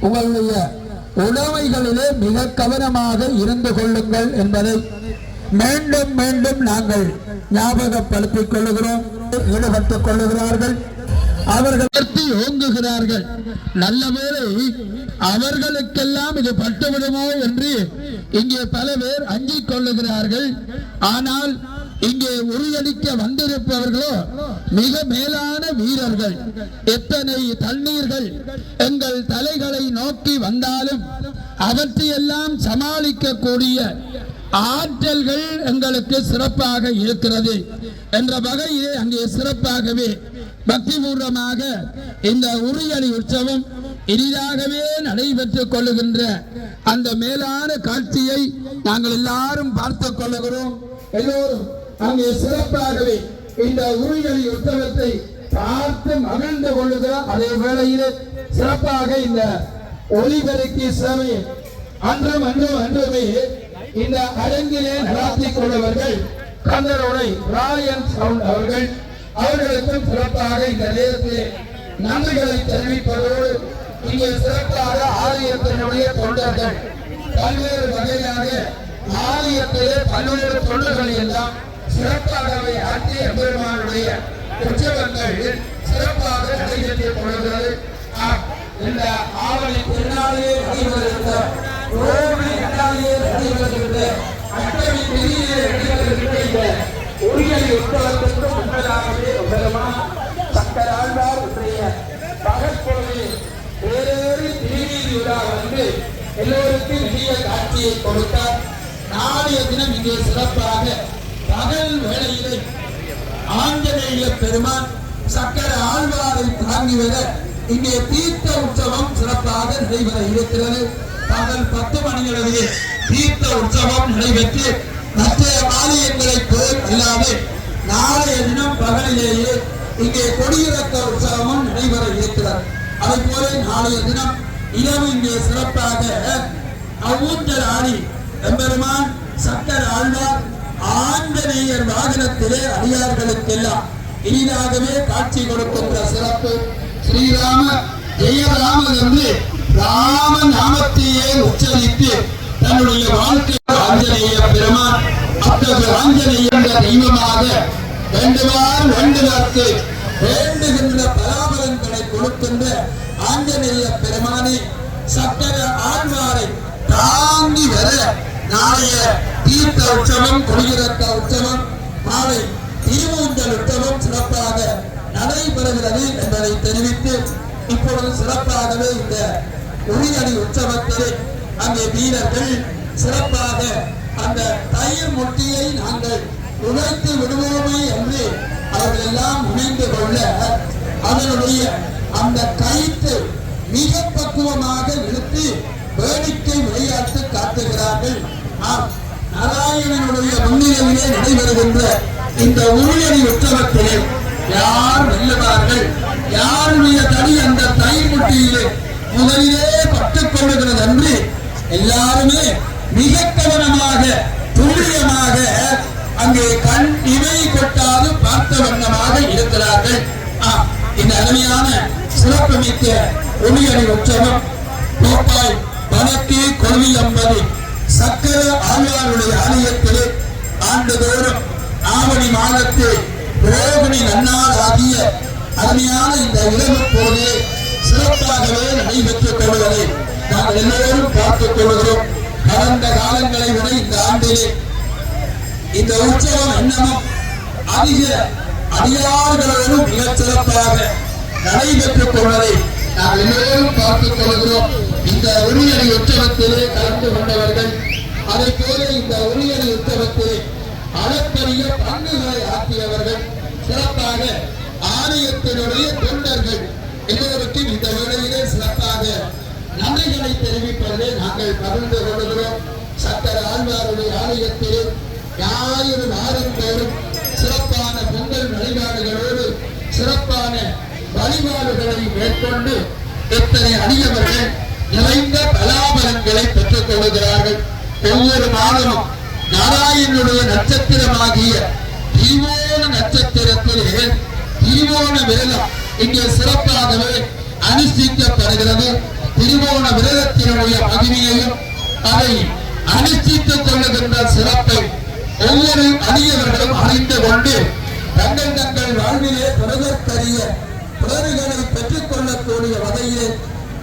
உங்களுடைய உடைமைகளிலே மிக கவனமாக இருந்து கொள்ளுங்கள் என்பதை மீண்டும் மீண்டும் நாங்கள் ஞாபகப்படுத்திக் கொள்ளுகிறோம். ஈடுபட்டுக் கொள்ளுகிறார்கள், அவர்கள் ஓங்குகிறார்கள். நல்ல வேளை அவர்களுக்கெல்லாம் இது பட்டுவிடுமோ என்று இங்கே பல பேர் அஞ்சிக் கொள்ளுகிறார்கள். ஆனால் இங்கே உரியடிக்க வந்திருப்பவர்களோ மிக மேலான வீரர்கள். எத்தனை தண்ணீர்கள் எங்கள் தலைகளை நோக்கி வந்தாலும் அவற்றையெல்லாம் சமாளிக்கக்கூடிய ஆற்றல்கள் எங்களுக்கு சிறப்பாக இருக்கிறது என்ற வகையிலே அங்கே சிறப்பாகவே பக்திபூர்வமாக இந்த உரியடி உற்சவம் இனிதாகவே நடைபெற்றுக் கொள்ளுகின்ற அந்த மேலான காட்சியை நாங்கள் எல்லாரும் பார்த்துக் கொள்ளுகிறோம். எல்லோரும் அங்கே சிறப்பாகவே இந்த உரியடி உற்சவத்தை பார்த்து மகிழ்ந்து கொள்ளுகிறோம். அதே வேளையில் சிறப்பாக இந்த ஒலிபெருக்கி சேவை அன்றுமே இந்த அரங்கிலே நடாத்திக் கொண்டவர்கள் கந்தரோடை ராயன் சவுண்ட் அவர்களுக்கும் சிறப்பாக இந்த நேரத்திலே நன்றிகளை தெரிவிப்பதோடு இங்கே சிறப்பாக ஆலயத்தினுடைய தொண்டர்கள் பல்வேறு வகையாக ஆலயத்திலே பல்வேறு தொண்டர்கள் எல்லாம் சிறப்பாகவே ஆற்றிய பெருமானுடைய உற்சவங்கள் சிறப்பாக நடைபெற்றுக் கொள்கிறது. இந்த ஆவணி திருநாளிலே நடைபெறுகின்ற ரோமி இரண்டாளிலே நடைபெறுகின்ற அட்டவி பெரியிலே நடைபெறுகின்ற இந்த உரியடி உற்சவத்திற்கு முன்னதாகவே சக்கர ஆழ்வார் இன்றைய பகற்பொழுதில் வேறொரு திருவீதி விழா வந்து எல்லோருக்கும் இனிய காட்சியை கொடுத்தார். நாளைய தினம் இங்கே சிறப்பாக பகல் வேளையிலே ஆஞ்சநேய பெருமான் சக்கர ஆழ்வாரை தாங்கிவிட இங்கே தீர்த்த உற்சவம் சிறப்பாக நடைபெற இருக்கிறது. பகல் 10 மணியளவிலே தீர்த்த உற்சவம் நடைபெற்று மற்ற ஆலயங்களை போல் இல்லாது நாளைய தினம் பகலிலேயே இங்கே கொடியிறக்க உற்சவமும் நடைபெற இருக்கிறது. அதை போல நாளைய தினம் இரவு இங்கே சிறப்பாக அவ்வூஞ்சல் ஆடி எம்பெருமான் சக்கர ஆழ்வார் ஆஞ்சநேயர் வாகனத்திலே அடியார்களுக்கெல்லாம் இனிதாகவே காட்சி கொடுக்கின்ற சிறப்பு. ஸ்ரீராம ஜெயராம என்று ராம நாமத்தையே உச்சரித்து தன்னுடைய வாழ்க்கை ஆஞ்சநேய பெருமான் அத்தகைய ஆஞ்சநேயர் தெய்வமாக வேண்டுவார்க்கு வேண்டுகின்ற பலாபலன்களை கொடுக்கின்ற ஆஞ்சநேய பெருமானை சக்கர ஆழ்வாரை தாங்கி வர நாளைய தீர்த்த உற்சவம் கொடியிறக்க உற்சவம் மாலை திருமூஞ்சல் உற்சவம் சிறப்பாக நடைபெறுகிறது என்பதை தெரிவித்து இப்பொழுது சிறப்பாகவே இந்த உரியடி உற்சவத்திலே அங்கே வீரர்கள் சிறப்பாக அந்த தயிர் முட்டியை நாங்கள் உழைத்து விடுவோமே என்று அவர்கள் எல்லாம் இணைந்து கொள்ள அதனுடைய அந்த கயிற்று மிக பக்குவமாக இழுத்து வேடிக்கை விளையாட்டு காட்டுகிறார்கள். நாராயணனுடைய முன்னிலையிலே நடைபெறுகின்ற இந்த உரியடி உற்சவத்திலே யார் வெல்லுவார்கள், யாருடைய தடி அந்த தயிர் முட்டியிலே முதலிலே பட்டுக் கொள்ளுகிறது என்று எல்லாருமே மிக கவனமாக துல்லியமாக அங்கே கண் இவை கொட்டாது பார்த்த வண்ணமாக இருக்கிறார்கள். இந்த அருமையான சிறப்புமிக்க உரியடி உற்சவம் கோப்பாய் வடக்கே கொள்வியம்பது சக்கர ஆழ்வாருடைய ஆலயத்திலே ஆண்டுதோறும் ஆவணி மாதத்தில் ரோகிணி நன்னாள் ஆகிய அருமையான இந்த இரவு போதே சிறப்பாகவே நடைபெற்றுக் கொள்வதை நாங்கள் எல்லோரும் பார்த்துக் கொள்கிறோம். கடந்த காலங்களை விட இந்த ஆண்டிலே இந்த உற்சவம் என்னமும் அதிக அடியார்களோடும் மிகச் சிறப்பாக நடைபெற்றுக் கொள்வதை நாங்கள் எல்லோரும் பார்த்துக் கொள்கிறோம். இந்த உரியடி உற்சவத்திலே கலந்து கொண்டவர்கள் அதை போல இந்த உரியடி உற்சவத்திலே அளப்பரிய பங்குகளை ஆற்றியவர்கள் சிறப்பாக ஆலயத்தினுடைய தொண்டர்கள் எல்லோருக்கும் இந்த வேளையிலே சிறப்பாக நன்றிகளை தெரிவிப்பதை நாங்கள் பகிர்ந்து கொள்கிறோம். சக்கர ஆழ்வாருடைய ஆலயத்திலே ஞாயிறு வாரந்தோறும் சிறப்பான பொங்கல் வழிபாடுகளோடு சிறப்பான வழிபாடுகளை மேற்கொண்டு எத்தனை அடியவர்கள் நிறைந்த பலாபலன்களை பெற்றுக் கொள்கிறார்கள். ஒவ்வொரு மாதமும் நாராயணனுடைய நட்சத்திரமாகிய தீவோன நட்சத்திரத்திலே தீவோன விரதம் இங்கே சிறப்பாகவே அனுஷ்டிக்கப்படுகிறது. திருவோண விரதத்தினுடைய மகிமையையும் அதை அனுஷ்டித்துக் கொள்ளுகின்ற சிறப்பை ஒவ்வொரு அடியவர்களும் அறிந்து கொண்டு தங்கள் தங்கள் வாழ்விலே பிறகற்கரிய பிறகுகளை பெற்றுக் கொள்ளக்கூடிய வகையிலே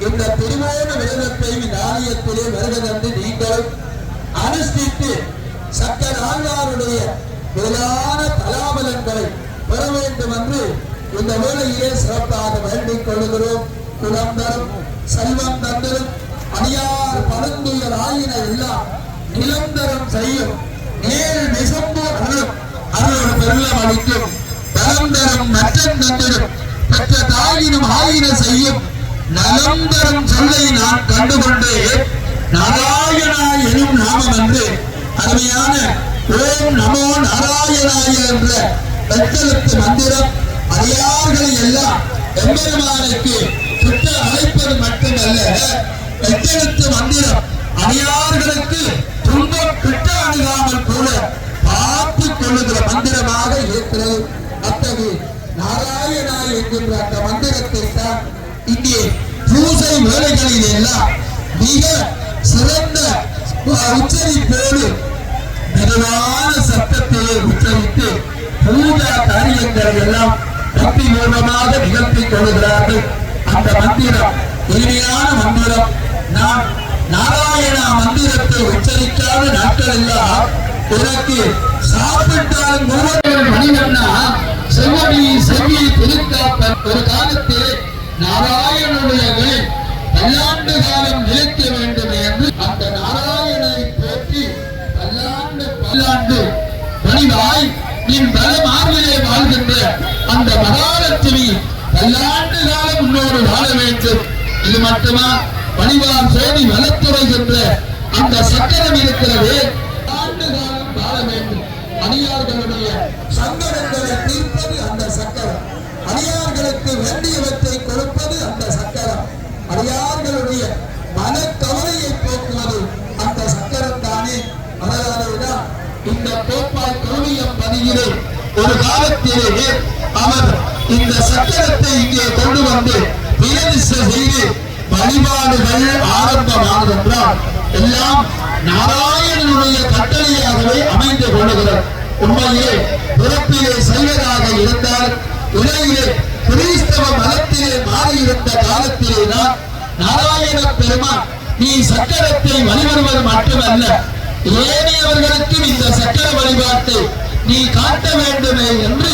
இந்த திருவோண விரதத்தை இந்த ஆலயத்திலே வருகிறது. நீங்களும் அனுஷ்டித்து சக்கர ஆழ்வாருடைய மேலான பலாபலன்களை பெற வேண்டும் என்று இந்த வேளையிலே சிறப்பாக வேண்டிக் கொள்கிறோம். குலம் தரும் செல்வம் தந்தரும் அடியார் பலந்து ஆயின எல்லாம் நிரந்தரம் செய்யும் நேர் நிசம்பு அருளும் அருளோடு பெருளம் அளிக்கும் தரம் நற்றம் தந்திடும் பெற்ற தாயினும் ஆயின செய்யும் நலந்தரம் சொல்லை நான் கண்டுகொண்டு நாராயணா எனும் நாமம் என்று அருமையான ஓம் நமோ நாராயணாய என்ற எத்தெழுத்து மந்திரம் அடியார்களை எல்லாம் எம்பெருமானுக்கு சுட்ட அழைப்பது மட்டுமல்ல, எத்தெழுத்து மந்திரம் அடியார்களுக்கு துன்பம் கிட்ட அணுகாமல் கூட பார்த்துக் கொள்ளுகிற மந்திரமாக இருக்கிறது. அத்தகைய நாராயணா என்கின்ற அந்த மந்திரத்தை தான் இங்கே பூசை வேலைகளில் எல்லாம் மிக சிறந்த உச்சரிப்போடு மெதுவான சத்தத்திலே உச்சரித்து பூஜா காரியங்களை எல்லாம் பக்தி மூலமாக நிகழ்த்திக் கொள்கிறார்கள். அந்த மந்திரம் இனிமையான மந்திரம். நான் நாராயணா மந்திரத்தை உச்சரிக்காத நாட்கள் எல்லாம் எனக்கு சாப்பிட்டாலும் மணிவண்ணா செவ்வடி செவ்வி திருக்காப்பன் ஒரு காலத்தில் நாராயணனுடைய பல்லாண்டு காலம் நிலைக்க வேண்டும் என்று அந்த நாராயணனை போற்றி பல்லாண்டு பணிவாய் நின் பல மார்பிலே வாழ்கின்ற அந்த மகாலட்சுமி பல்லாண்டு காலம் முன்னோடு வாழ வேண்டும். இது மட்டுமா, பணிவார் சோதி வளத்துறைகின்ற அந்த சக்கரம் இருக்கிறது, ஆண்டு காலம் வாழ வேண்டும். அடியார்களுடைய சங்கடங்களை தீர்ப்பது அந்த சக்கரம், அடியார்களுக்கு வேண்டியவற்றை கொடுப்பது அந்த சக்கரம், அடியார்களுடைய மனக்கவலையை போக்குவது அந்த சக்கரம் தானே. அதனாலேதான் இந்த கோப்பாய் கோவியம் பதியிலே ஒரு காலத்திலே அவர் இந்த சக்கரத்தை இங்கே கொண்டு வந்து பிரதிஷ்டை செய்து வழிபாடுகள் ஆரம்பமானது என்றால் எல்லாம் நாராயணனுடைய கட்டளையாகவே அமைந்து கொள்ளுகிறார். உண்மையிலே பிறப்பிலே செய்வதாக இருந்தால் உலகிலே கிறிஸ்தவ மதத்திலே மாறியிருந்த காலத்திலே தான் நாராயண பெருமான் நீ சக்கரத்தை வழிபடுவது மட்டுமல்ல, ஏனையவர்களுக்கும் இந்த சக்கர வழிபாட்டை நீ காட்ட வேண்டுமே என்று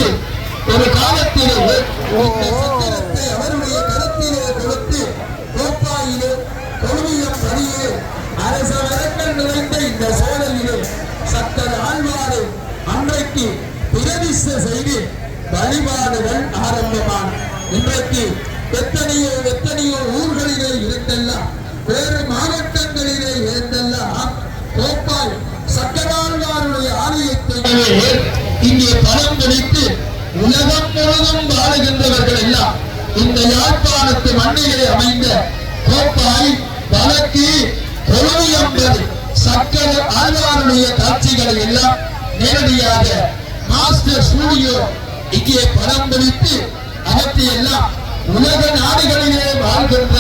ஒரு காலத்திலே இந்த சக்கரத்தை அவருடைய கருத்திலே கொடுத்து கோப்பாயிலே கொழுவியம் பதியே அரச வழக்கல் நிறைந்த இந்த சோழலிலே சக்கர ஆழ்வாரை அன்றைக்கு பிரதிஷ்டை செய்து வழிபாடுகள் ஆரம்பமான. இன்றைக்கு எத்தனையோ ஊர்களிலே இருந்தெல்லாம் வேறு மாவட்டங்களிலே இருந்தெல்லாம் கோப்பாய் சக்கராழ்வாருடைய ஆலயத்தை இங்கே பலம் பிடித்து உலகம் முழுவதும் வாழுகின்றவர்கள் எல்லாம் இந்த யாழ்ப்பாணத்து மண்ணிலே அமைந்த கோப்பாய் வழக்கு கொழுவியம்பது சக்கர ஆழ்வாருடைய காட்சிகளை எல்லாம் நேரடியாக மாஸ்டர் ஸ்டுடியோ இங்கே படம் பிடித்து அவற்றை எல்லாம் உலக நாடுகளிலே வாழ்கின்ற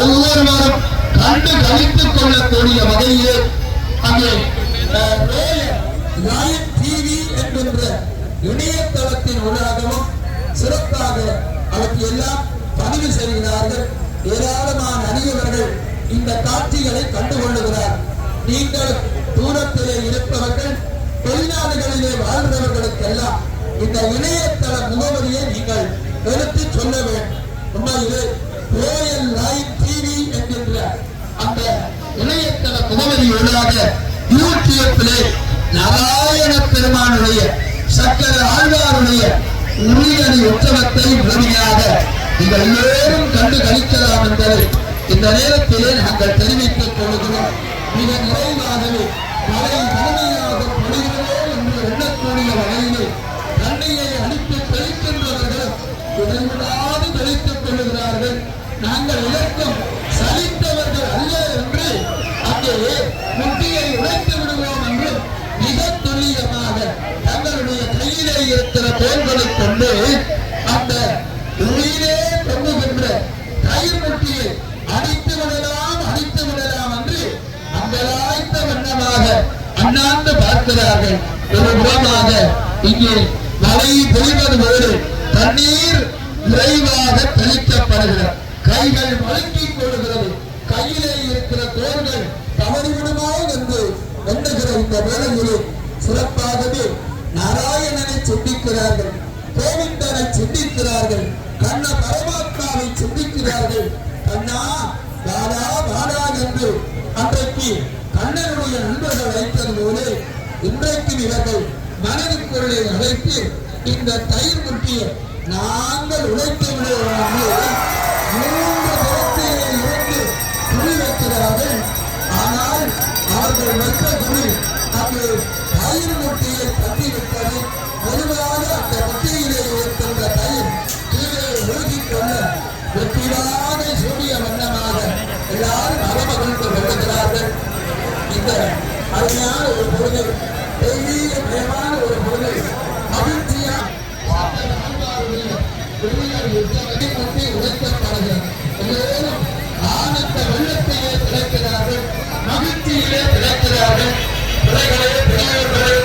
ஒவ்வொருவரும் கண்டு கழித்துக் கொள்ளக்கூடிய வகையிலே அங்கே டிவி என்கின்ற இணையதளத்தின் ஊடாகவும் சிறப்பாக அவற்றை எல்லாம் பதிவு செய்கிறார்கள். ஏராளமான அணியவர்கள் இந்த காட்சிகளை கண்டுகொள்ளுகிறார். நீங்கள் தூரத்திலே இருப்பவர்கள், வெளிநாடுகளிலே வாழ்ந்தவர்களுக்கெல்லாம் இந்த இணையதள முகவரியை நீங்கள் எடுத்து சொல்ல வேண்டும். உண்மையிலே ரோயல் லைன் டிவி என்கின்ற அந்த இணையதள முகவரியூடாக யூடியூப்பிலே நாராயண பெருமானுடைய சக்கர ஆழ்வாருடைய உரியணி உற்சவத்தை முழுமையாக நீங்கள் எல்லோரும் கண்டு கழிக்கலாம் என்பதை இந்த நேரத்திலே நாங்கள் தெரிவித்துக் கொள்கிறோம். மிக நிறைவாகவே மழை கடுமையாக பொழிகிறதோ என்று எண்ணக்கூடிய வகையிலே தண்ணியை அடித்து தெளிக்கின்றவர்கள் உடன்விடாது தெளித்துக் கொள்ளுகிறார்கள். நாங்கள் இலக்கம் சலித்தவர்கள் அல்ல என்று அங்கே முட்டியை உடைத்து விடுவோம் என்று மிக துல்லியமாக தங்களுடைய கையிலே இருக்கிற தோள்களை கொண்டு அந்த உயிரே தொங்குகின்ற கயிறு முட்டியை அடித்து விடலாம் என்று அங்கலாய்த்த வண்ணமாக அண்ணாந்து பார்க்கிறார்கள். ஒரு புறமாக இங்கே மழை பொழிவது போது தண்ணீர் விரைவாக தெளிக்கப்படுகிறது. கைகள் வழுக்கிக் கொள்கிறது. கையிலே இருக்கிற தோள்கள் தவறிவிடுமோ என்று எண்ணுகிற இந்த வேளையிலே சிறப்பாகவே நாராயணனை சிந்திக்கிறார்கள், கோவிந்தனை சிந்திக்கிறார்கள், கண்ண பரமாத்மாவை சிந்திக்கிறார்கள். கண்ணா வாடா வாடா என்று அன்றைக்கு கண்ணனுடைய நண்பர்கள் வைத்தது போல இன்றைக்கு இவர்கள் மனதுக்குள்ளே அழைத்து இந்த தயிர் முட்டியை நாங்கள் உழைத்து விடுவோம் 3 தினத்திலே இருந்து துணி வைக்கிறார்கள். ஆனால் அவர்கள் வைத்த துணி அங்கு தயிர் முட்டியை தட்டிவிட்டது. பொதுவாக அந்த முட்டியிலே இருக்கின்ற தயிர் கீழே ஒழுகிக் கொள்ள வெற்றிடாத சூரிய வண்ணமாக எல்லாரும் மகமகிழ்ந்து கொள்ளுகிறார்கள். இந்த அருமையான ஒரு பொழுது, தெய்வீக பயமான ஒரு பொழுது, மகிழ்ச்சியா உழைக்கப்படுகிறது. எல்லோரும் ஆனந்த வெள்ளத்திலே திளைக்கிறார்கள், மகிழ்ச்சியிலே திளைக்கிறார்கள். பிள்ளைகளே, பெரியவர்களே,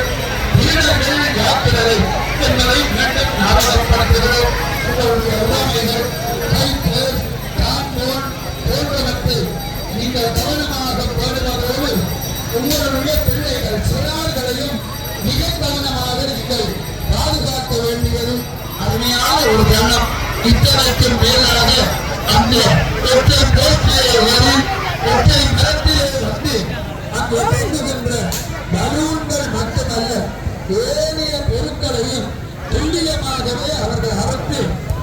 வீரர்கள் யாத்திரை என்பதை மீண்டும் ஞாபகப்படுத்துகிறோம். உங்களுடைய உறவுகள் கைப்பேர் கான்போன் போன்றவற்றை நீங்கள் கவனமாக போடுவதோடு உங்களுடைய பிள்ளைகள் சிறார்களையும் மிக கவனமாக நீங்கள் பாதுகாக்க வேண்டியது அருமையான ஒரு எண்ணம். இத்தனைக்கும் மேலாக அந்த ஒற்றை போட்டியை ஏறி ஒற்றை மரத்திலே வந்து அங்கு இயங்குகின்ற பலூன்கள் மட்டுமல்ல, ஏனைய பொருட்களையும் துல்லியமாகவே அவர்கள் அறுத்து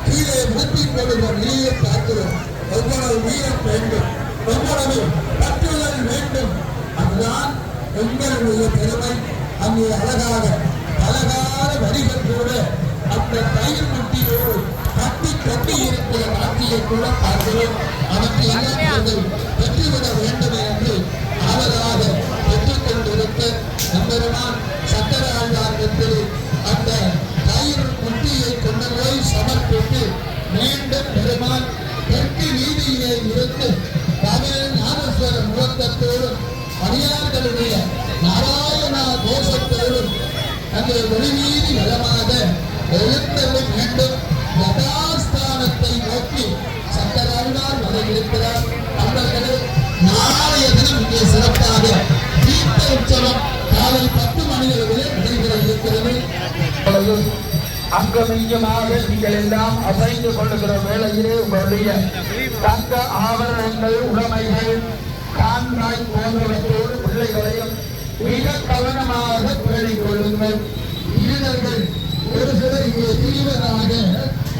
கீழே ஊற்றிக் கொள்ளுகிற நிலையை பார்க்கிறோம். எவ்வளவு வீரம் வேண்டும், எவ்வளவு பற்றுதல் வேண்டும். அதுதான் எங்களுடைய பெருமை. அங்கே அழகாக அழகான வரிகள் கூட அந்த தயிர் முட்டியோடு கட்டி கட்டி இருக்கிற காட்சியை கூட பார்க்கிறோம். அவற்றை எல்லாம் பெற்றுவிட வேண்டுமே என்று அழகாக பெற்றுக் கொண்டிருக்க நம்பெருமான் சக்கர ஆழ்வாரத்தில் அந்த தயிர் முட்டியை கொண்டு போய் சமர்ப்பித்து மீண்டும் பெருமான் தெற்கு வீதியிலே இருந்து தமிழ் நாமஸ்வர முழக்கத்தோடும் அடியார்களுடைய நாராயணா கோஷத்தோடும் அந்த வெளிவீதி வளமாக எழுந்தருள மீண்டும் யதாஸ்தானத்தை நோக்கி சக்கராழ்வார் வர இருக்கிறார். அவர்களே, நாளைய தினம் இங்கே சிறப்பாக தீர்த்த உற்சவம் காலை 10 மணிகளிலே நடைபெற இருக்கிறது. அங்கமிங்கமாக நீங்கள் எல்லாம் அசைந்து கொள்ளுகிற வேளையிலே உங்களுடைய தங்க ஆபரணங்கள், உடைமைகள், கான்றாய் போன்றவற்றோடு பிள்ளைகளையும் மிக கவனமாக பேணிக் கொள்ளுங்கள். வீரர்கள் ஒரு சிலர் இங்கே தீவிரமாக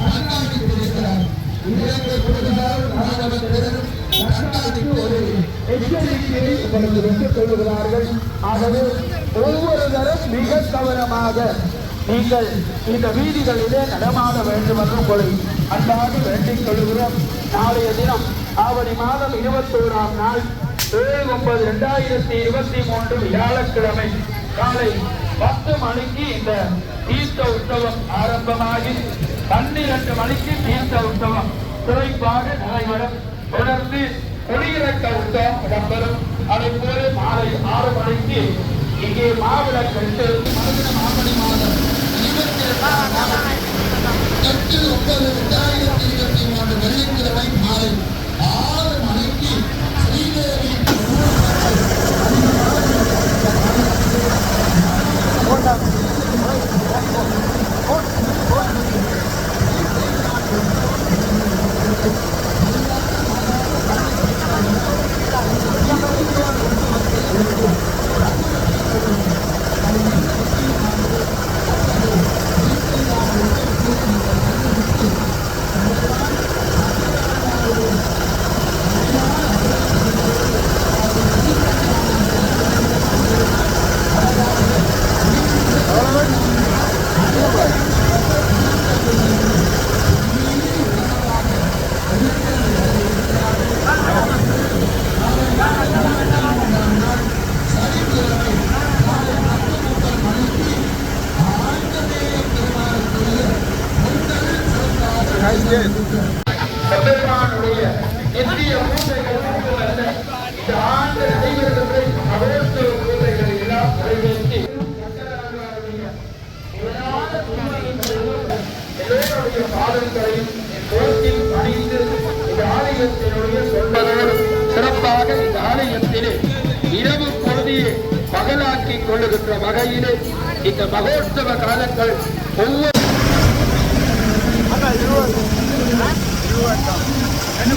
கண்காணித்திருக்கிறார். இலங்கை கொடுக்கிறார் கண்காணிப்பு ஒரு எச்சரிக்கையை உங்களுக்கு வெற்றுக் கொள்ளுகிறார்கள். ஆகவே ஒவ்வொருவரும் மிக கவனமாக நீங்கள் இந்த வீதிகளிலே நடமாட வேண்டும் என்று உங்களை அன்பாக வேண்டிக் கொள்கிறோம். நாளைய தினம் ஆவணி மாதம் 21ஆம் நாள் 7/9/2023 வியாழக்கிழமை காலை 10 மணிக்கு இந்த தீர்த்த உற்சவம் ஆரம்பமாகி 12 மணிக்கு தீர்த்த உற்சவம் சிறப்பாக நடைபெறும். தொடர்ந்து கொடியிறக்க உற்சவம் இடம்பெறும். அதை போல மாலை 6 மணிக்கு இங்கே மாவிளக்கெட்டு ஆவணி மாதம் 8/9/2023 வெள்ளிக்கிழமை மாலை 6 மணிக்கு ஸ்ரீதேவி பெருமானுடைய நித்திய பூஜைகள் மட்டுமல்ல, இந்த ஆண்டு நடைபெறுகிற மகோத்சவ பூஜைகளை எல்லாம் நிறைவேற்றி எல்லோருடைய பாதங்களையும் போட்டி அணிந்து இந்த ஆலயத்தினுடைய சொல்வதோடு சிறப்பாக இந்த ஆலயத்திலே இரவு பொழுதியை பகலாக்கிக் கொள்ளுகின்ற வகையிலே இந்த மகோத்சவ காலங்கள் ஒவ்வொரு என்ன